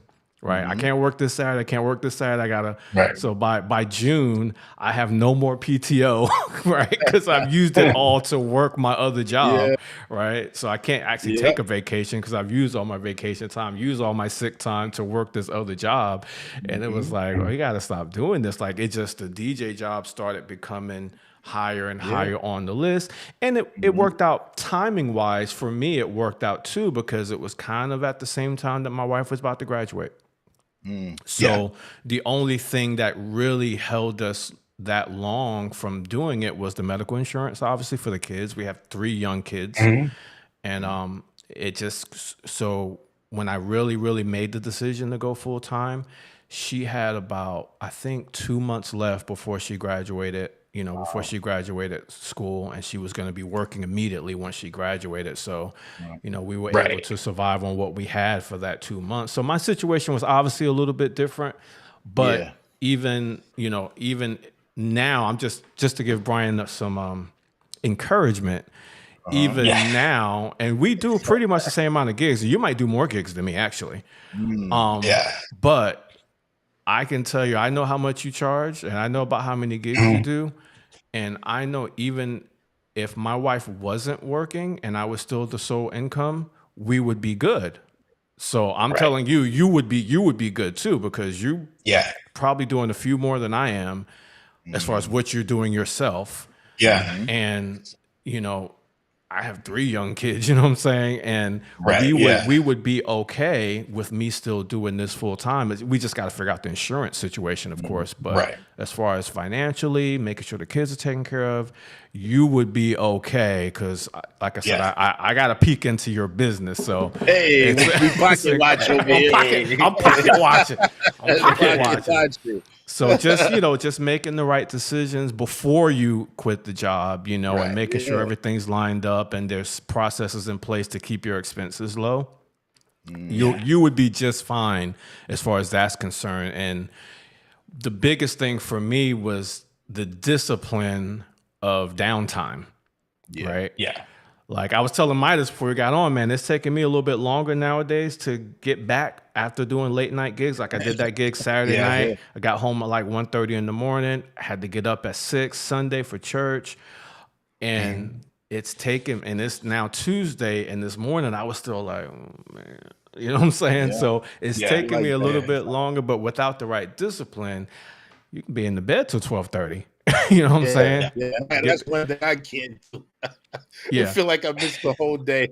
Right. I can't work this Saturday. I can't work this Saturday. I gotta. So by June, I have no more PTO, right? Because I've used it all to work my other job, right? So I can't actually take a vacation, because I've used all my vacation time, used all my sick time to work this other job. And it was you got to stop doing this. The DJ job started becoming higher and higher on the list. And it worked out timing wise. For me, it worked out too, because it was kind of at the same time that my wife was about to graduate. So the only thing that really held us that long from doing it was the medical insurance, obviously, for the kids. We have 3 young kids. And it just, so when I really, really made the decision to go full time, she had about, I think, 2 months left before she graduated, before she graduated school, and she was going to be working immediately once she graduated. So, we were able to survive on what we had for that 2 months. So my situation was obviously a little bit different, but even now, I'm just to give Brian some encouragement. Even now, and we do pretty much the same amount of gigs. You might do more gigs than me, actually. But I can tell you, I know how much you charge, and I know about how many gigs you do. And I know even if my wife wasn't working and I was still the sole income, we would be good. So I'm telling you, you would be good too, because you probably doing a few more than I am as far as what you're doing yourself. And I have 3 young kids, you know what I'm saying? And we would be okay with me still doing this full time. We just got to figure out the insurance situation, of course. But as far as financially, making sure the kids are taken care of, you would be okay. Because like I said, I got to peek into your business. So we pocket watch over here. I'm pocket watching. I'm pocket watching. So just making the right decisions before you quit the job, and making sure everything's lined up and there's processes in place to keep your expenses low. You would be just fine as far as that's concerned. And the biggest thing for me was the discipline of downtime, right? Yeah. Like I was telling Midas before we got on, man, it's taking me a little bit longer nowadays to get back after doing late night gigs. Like I did that gig Saturday night. I got home at like 1:30 in the morning. I had to get up at 6 Sunday for church. And it's now Tuesday, and this morning I was still like, oh, man, you know what I'm saying? So it's taking me a little bit longer, but without the right discipline, you can be in the bed till 12:30. You know what I'm saying? Yeah, that's one thing I can't do. I feel like I missed the whole day.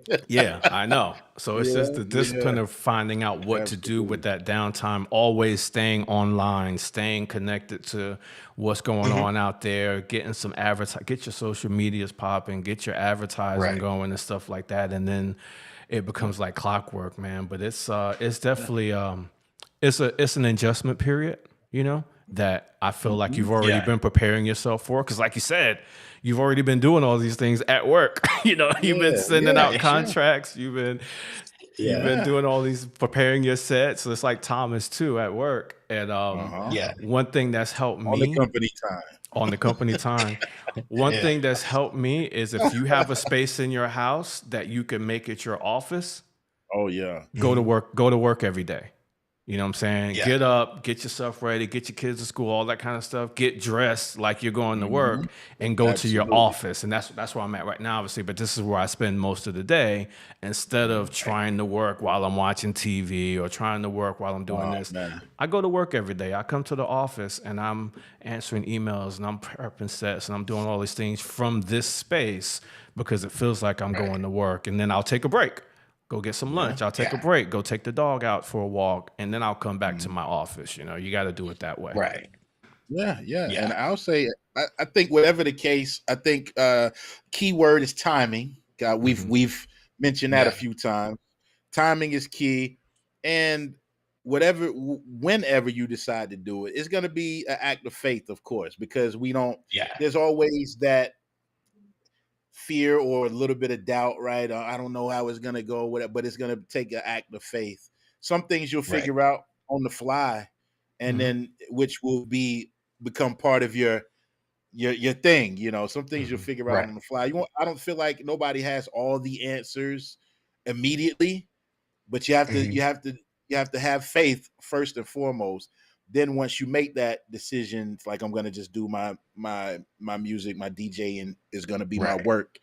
I know. So it's just the discipline of finding out what to do with that downtime, always staying online, staying connected to what's going on out there, getting some get your social medias popping, get your advertising going and stuff like that. And then it becomes like clockwork, man. But it's definitely it's an adjustment period, that I feel like you've already been preparing yourself for. Because like you said, you've already been doing all these things at work. You've been sending out contracts. You've been doing all these, preparing your sets. So it's like Thomas too at work. And one thing that's helped me on the company time. One thing that's helped me is if you have a space in your house that you can make it your office. Go to work every day. You know what I'm saying? Yeah. Get up, get yourself ready, get your kids to school, all that kind of stuff. Get dressed like you're going to work and go to your office. And that's where I'm at right now, obviously. But this is where I spend most of the day instead of trying to work while I'm watching TV or trying to work while I'm doing this. Man. I go to work every day. I come to the office and I'm answering emails and I'm prepping sets and I'm doing all these things from this space because it feels like I'm going to work. And then I'll take a break. Go get some lunch. I'll take a break. Go take the dog out for a walk, and then I'll come back to my office. You got to do it that way. Right. Yeah. And I'll say, I think whatever the case, I think key word is timing. We've mentioned that a few times. Timing is key, and whenever you decide to do it, it's going to be an act of faith, of course, because we don't. Yeah. There's always that fear or a little bit of doubt, right? I don't know how it's going to go, whatever, but it's going to take an act of faith. Some things you'll figure out on the fly, and then which will become part of your thing. Some things you'll figure out on the fly. I don't feel like nobody has all the answers immediately, but you have to have faith first and foremost. Then once you make that decision, it's like I'm going to just do my music, my DJing is going to be my work.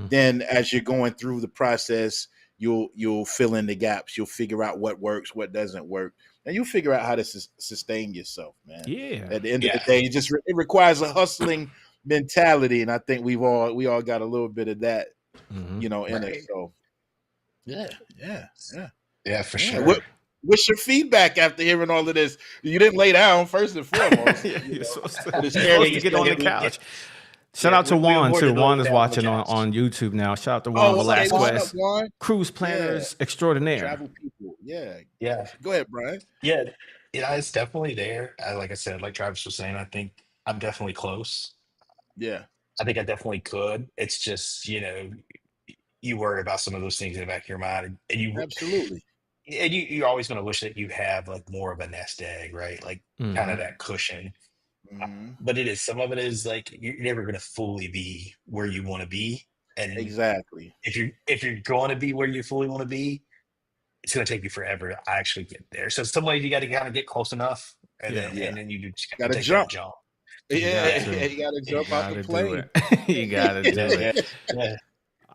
Then as you're going through the process, you'll fill in the gaps. You'll figure out what works, what doesn't work, and you'll figure out how to sustain yourself, man. Yeah. At the end of the day, it requires a hustling mentality, and I think we all got a little bit of that, in it. So yeah, for sure. What's your feedback after hearing all of this? You didn't lay down first and foremost. You're supposed to get on the couch. Shout out to Juan too. Juan is watching on YouTube now. Shout out to Juan Velasquez, cruise planners extraordinaire. Travel people. Yeah. Go ahead, Brian. Yeah, it's definitely there. Like I said, like Travis was saying, I think I'm definitely close. Yeah. I think I definitely could. It's just, you worry about some of those things in the back of your mind, and you absolutely, and you're always going to wish that you have like more of a nest egg, right? Like kind of that cushion. But some of it is like you're never going to fully be where you want to be, and exactly if you're going to be where you fully want to be, it's going to take you forever to actually get there. So some ways you got to kind of get close enough, and then you just got to jump. Yeah, you got to jump out the plane. You got to do it. Yeah.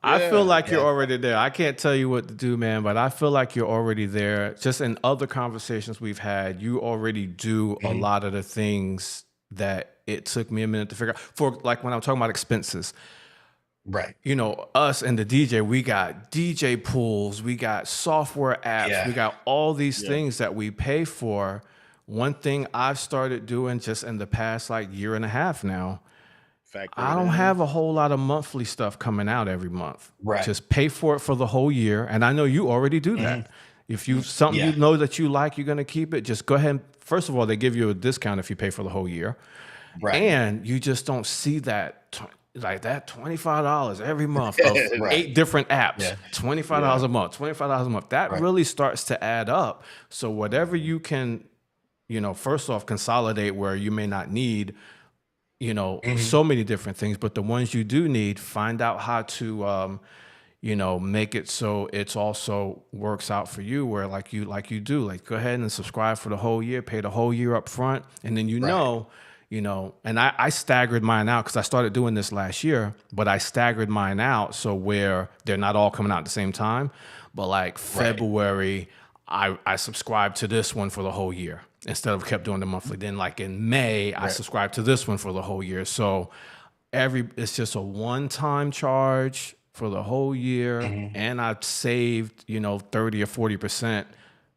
I feel like you're already there. I can't tell you what to do, man, but I feel like you're already there. Just in other conversations we've had, you already do a lot of the things that it took me a minute to figure out. For like when I'm talking about expenses, right? Us and the DJ, we got DJ pools, we got software apps, we got all these things that we pay for. One thing I've started doing just in the past like year and a half now, I don't have a whole lot of monthly stuff coming out every month. Right. Just pay for it for the whole year. And I know you already do that. If you something you know that you like, you're going to keep it, just go ahead. And, first of all, they give you a discount if you pay for the whole year. Right. And you just don't see that like that $25 every month of 8 different apps, $25 a month, $25 a month. That really starts to add up. So whatever you can, first off, consolidate where you may not need so many different things, but the ones you do need, find out how to, make it so it's also works out for you where like you do, like go ahead and subscribe for the whole year, pay the whole year up front. And then, and I staggered mine out because I started doing this last year, but I staggered mine out. So where they're not all coming out at the same time, but like February, I subscribed to this one for the whole year instead of kept doing the monthly. Then like in May, I subscribed to this one for the whole year. So it's just a one-time charge for the whole year. And I've saved, 30 or 40%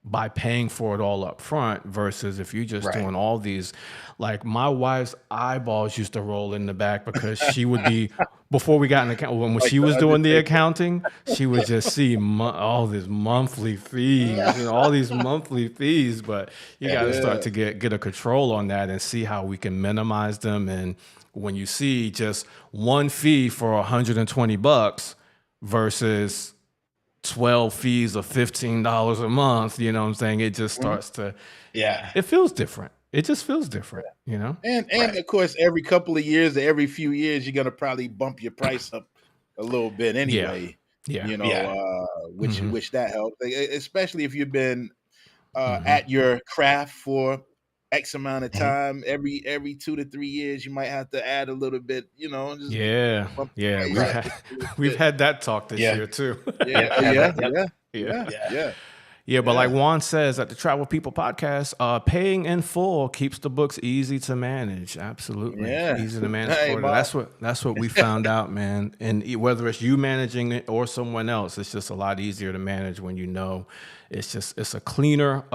by paying for it all up front versus if you're just doing all these, like my wife's eyeballs used to roll in the back because she would be, before we got in the account, when she was doing the accounting, she would just see all these monthly fees, all these monthly fees, but you got to start to get a control on that and see how we can minimize them. And when you see just one fee for $120 versus 12 fees of $15 a month, you know what I'm saying? It just starts to, it feels different. It just feels different, And of course, every couple of years, or every few years, you're going to probably bump your price up a little bit anyway. Which that helps, especially if you've been at your craft for X amount of time. Every 2 to 3 years, you might have to add a little bit, just we've had that talk this year too. But like Juan says at the Travel People podcast, paying in full keeps the books easy to manage. Absolutely, easy to manage. That's what we found out, man. And whether it's you managing it or someone else, it's just a lot easier to manage when it's a cleaner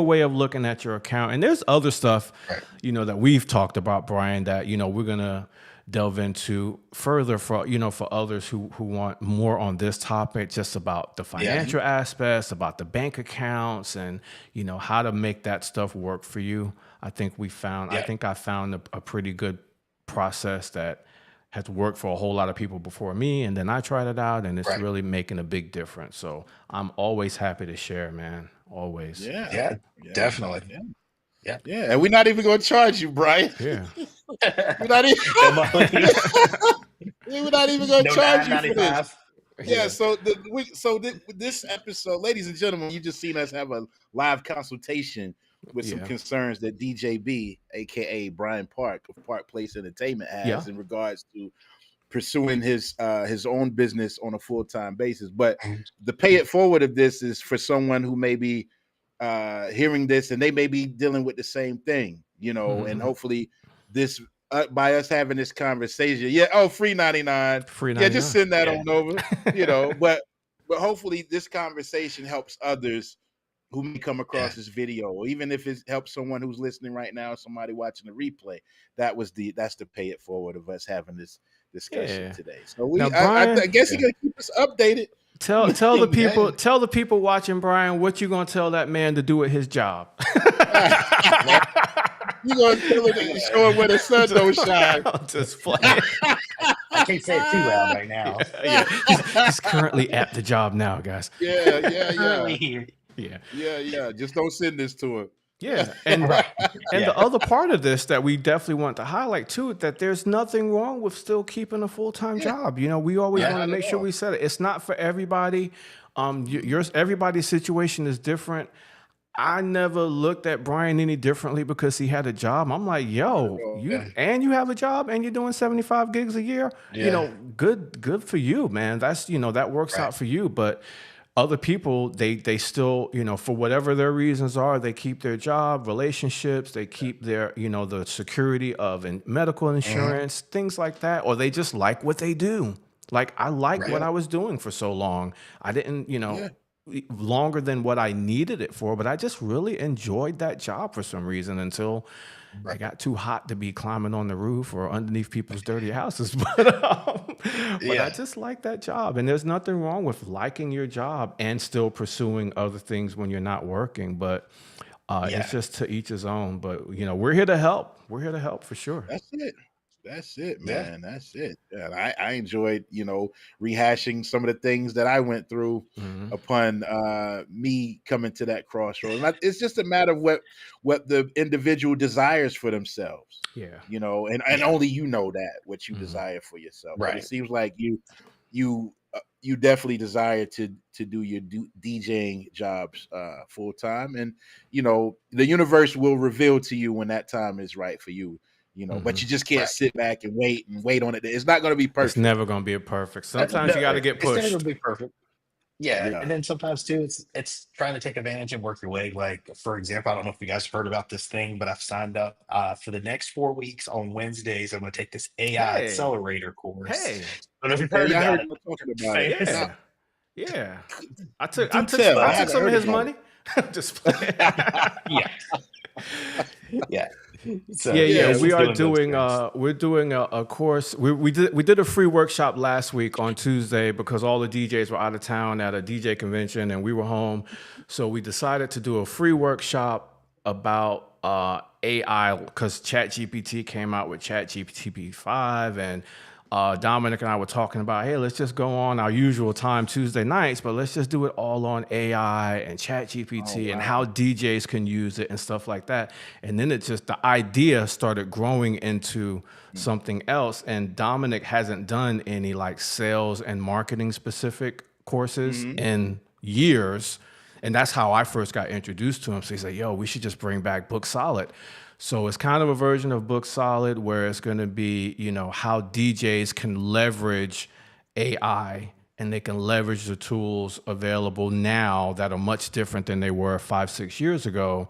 way of looking at your account. And there's other stuff, that we've talked about, Brian, that we're gonna delve into further for others who want more on this topic, just about the financial aspects, about the bank accounts, and how to make that stuff work for you. I think I found a pretty good process that has worked for a whole lot of people before me, and then I tried it out, and it's really making a big difference. So I'm always happy to share, man. Always. Yeah, definitely. Yeah, and we're not even going to charge you, Brian. Yeah, we're not even going to charge you for this. Yeah. So this episode, ladies and gentlemen, you just seen us have a live consultation with some concerns that DJ B, aka Brian Park of Park Place Entertainment, has in regards to pursuing his own business on a full-time basis. But the pay it forward of this is for someone who may be hearing this and they may be dealing with the same thing, and hopefully this by us having this conversation, free 99, just send that on over, but hopefully this conversation helps others who may come across this video, or even if it helps someone who's listening right now, somebody watching the replay, that's the pay it forward of us having this discussion today. So now, Brian, I guess you're gonna keep us updated. Tell the people watching, Brian, what you gonna tell that man to do at his job. You gonna tell him, show him where the sun don't shine. Just playing. I can't say it too loud right now. Yeah. He's currently at the job now, guys. Yeah. Just don't send this to him. Yeah, and the other part of this that we definitely want to highlight too, that there's nothing wrong with still keeping a full-time job. You know, we always want to make sure we said it. It's not for everybody. Everybody's situation is different. I never looked at Brian any differently because he had a job. I'm like, yo, you have a job and you're doing 75 gigs a year. You know, good for you, man. That's, that works out for you. But other people, they still, for whatever their reasons are, they keep their job, relationships, they keep their, the security of medical insurance, things like that, or they just like what they do. Like, I like what I was doing for so long. I didn't, longer than what I needed it for, but I just really enjoyed that job for some reason until it got too hot to be climbing on the roof or underneath people's dirty houses. But I just like that job, and there's nothing wrong with liking your job and still pursuing other things when you're not working. But it's just to each his own. But we're here to help. We're here to help for sure. That's it, man. That's it. And I enjoyed, rehashing some of the things that I went through upon me coming to that crossroads. And it's just a matter of what the individual desires for themselves. Yeah. And only that what you desire for yourself. Right. But it seems like you definitely desire to do your DJing jobs full time, and the universe will reveal to you when that time is right for you. But you just can't sit back and wait on it. It's not going to be perfect. It's never going to be perfect. Sometimes you got to get pushed. It's never going to be perfect. Yeah, and then sometimes too, it's trying to take advantage and work your way. Like, for example, I don't know if you guys heard about this thing, but I've signed up for the next 4 weeks on Wednesdays. I'm going to take this AI accelerator course. Hey, I don't know if you've heard about it. Talking about it. Yeah. I took some of his money. Just playing. Yeah. So, we're doing a course. We did a free workshop last week on Tuesday because all the DJs were out of town at a DJ convention and we were home. So we decided to do a free workshop about AI because ChatGPT came out with ChatGPT 5, and Dominic and I were talking about, hey, let's just go on our usual time Tuesday nights, but let's just do it all on AI and ChatGPT and how DJs can use it and stuff like that. And then the idea started growing into something else. And Dominic hasn't done any like sales and marketing specific courses in years. And that's how I first got introduced to him. So he said, yo, we should just bring back Book Solid. So it's kind of a version of Book Solid where it's going to be, how DJs can leverage AI and they can leverage the tools available now that are much different than they were 5-6 years ago,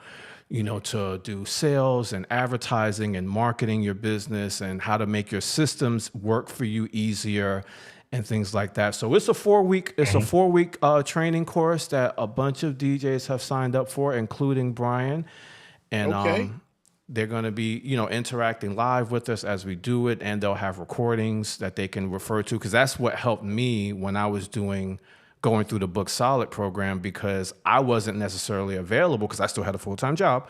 to do sales and advertising and marketing your business and how to make your systems work for you easier and things like that. So it's a 4-week training course that a bunch of DJs have signed up for, including Brian. And they're going to be, interacting live with us as we do it, and they'll have recordings that they can refer to, because that's what helped me when I was going through the Book Solid program, because I wasn't necessarily available because I still had a full-time job.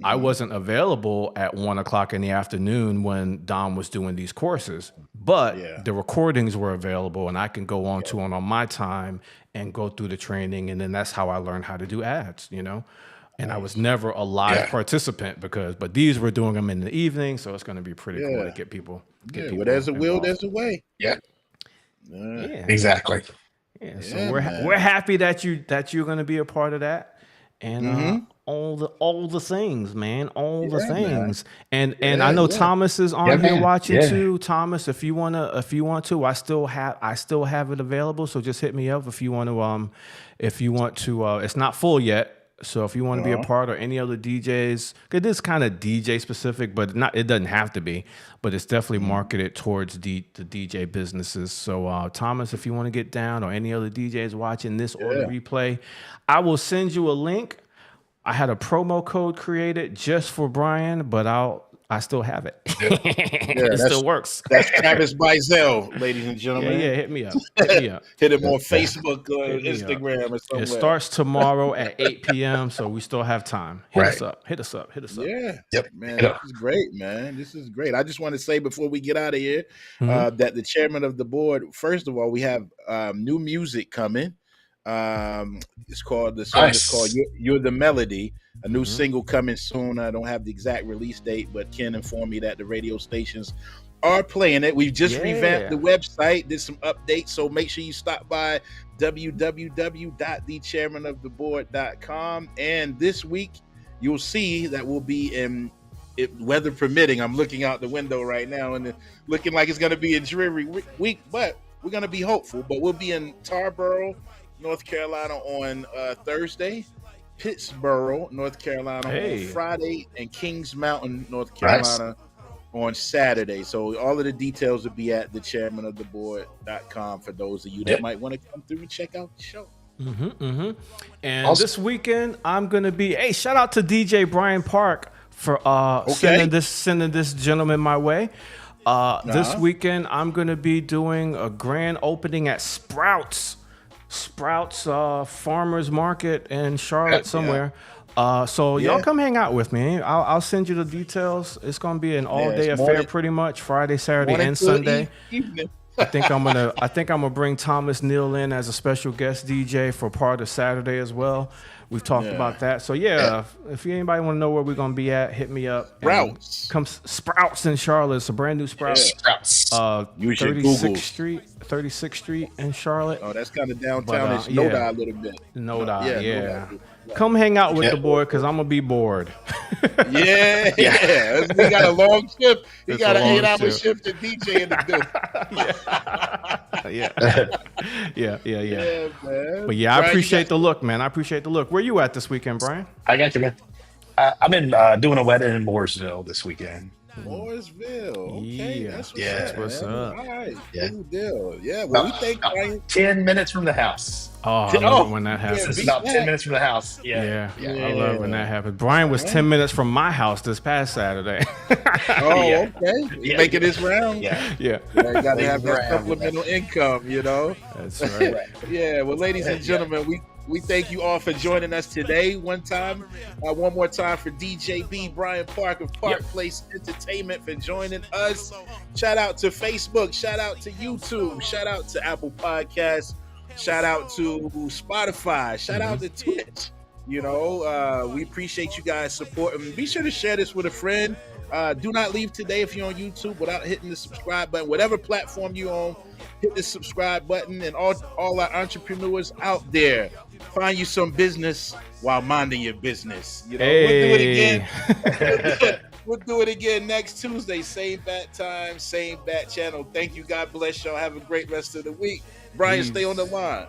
I wasn't available at 1:00 in the afternoon when Dom was doing these courses, but the recordings were available and I can go on to it on my time and go through the training. And then that's how I learned how to do ads, And I was never a live participant but these were doing them in the evening, so it's going to be pretty cool to get people. Well, there's a will, there's a way. Yeah, exactly. Yeah, so we're happy that you're going to be a part of that, and all the things, man, the things, man. and I know Thomas is on here watching too. Thomas, if you want to, I still have it available. So just hit me up if you want to. It's not full yet. So if you want to be a part or any other DJs, it is kind of DJ specific, but it doesn't have to be. But it's definitely marketed towards the DJ businesses. So Thomas, if you want to get down, or any other DJs watching this or the replay, I will send you a link. I had a promo code created just for Brian, but I still have it. It still works. That's Travis Bizel, ladies and gentlemen. Yeah, hit me up. Hit him on Facebook or Instagram or somewhere. It starts tomorrow at 8 p.m., so we still have time. Hit us up. Yeah. Yep. Man, this is great, man. This is great. I just want to say before we get out of here that the chairman of the board, first of all, we have new music coming. It's called You're the Melody, a new single coming soon. I don't have the exact release date, but Ken informed me that the radio stations are playing it. We've just revamped the website, did some updates, so make sure you stop by www.thechairmanoftheboard.com. And this week you'll see that we'll be in, weather permitting, I'm looking out the window right now and looking like it's going to be a dreary week, but we're going to be hopeful. But we'll be in Tarboro, North Carolina on Thursday, Pittsboro, North Carolina on Friday, and Kings Mountain, North Carolina on Saturday. So all of the details will be at thechairmanoftheboard.com for those of you that might want to come through and check out the show. And this weekend I'm gonna be shout out to DJ Brian Park for sending this gentleman my way. This weekend I'm gonna be doing a grand opening at Sprouts Farmers Market in Charlotte somewhere. So y'all come hang out with me. I'll send you the details. It's gonna be an all-day affair, pretty much Friday, Saturday, and Sunday. I think I'm gonna bring Thomas Neal in as a special guest DJ for part of Saturday as well. We've talked about that. So if anybody want to know where we're gonna be at, hit me up. Sprouts in Charlotte. It's a brand new Sprouts. 36th Street in Charlotte. Oh, that's kind of downtown. It's Noda a little bit. Noda. Come hang out with the boy, because I'm gonna be bored. We got a long shift. He got an 8-hour shift to DJ in the man. But I appreciate the look, man. Where you at this weekend, Brian? I got you, man. I'm in doing a wedding in Mooresville this weekend. Mooresville. Okay. That's what's up. All right. Cool deal. Yeah. Well, we thank Brian. 10 minutes from the house. I love when that happens. It's about 10 minutes from the house. I love when that happens. Brian was 10 minutes from my house this past Saturday. Okay. Making this round. Yeah. Got to have that supplemental income, That's right. Well, ladies and gentlemen, we thank you all for joining us today. One more time for DJB Brian Park of Park Place Entertainment for joining us. Shout out to Facebook. Shout out to YouTube. Shout out to Apple Podcasts. Shout out to Spotify. Shout out to Twitch. We appreciate you guys supporting. Be sure to share this with a friend. Do not leave today if you're on YouTube without hitting the subscribe button. Whatever platform you're on, hit the subscribe button. And all our entrepreneurs out there, find you some business while minding your business. We'll do it again. We'll do it again next Tuesday. Same bat time, same bat channel. Thank you. God bless y'all. Have a great rest of the week. Brian, stay on the line.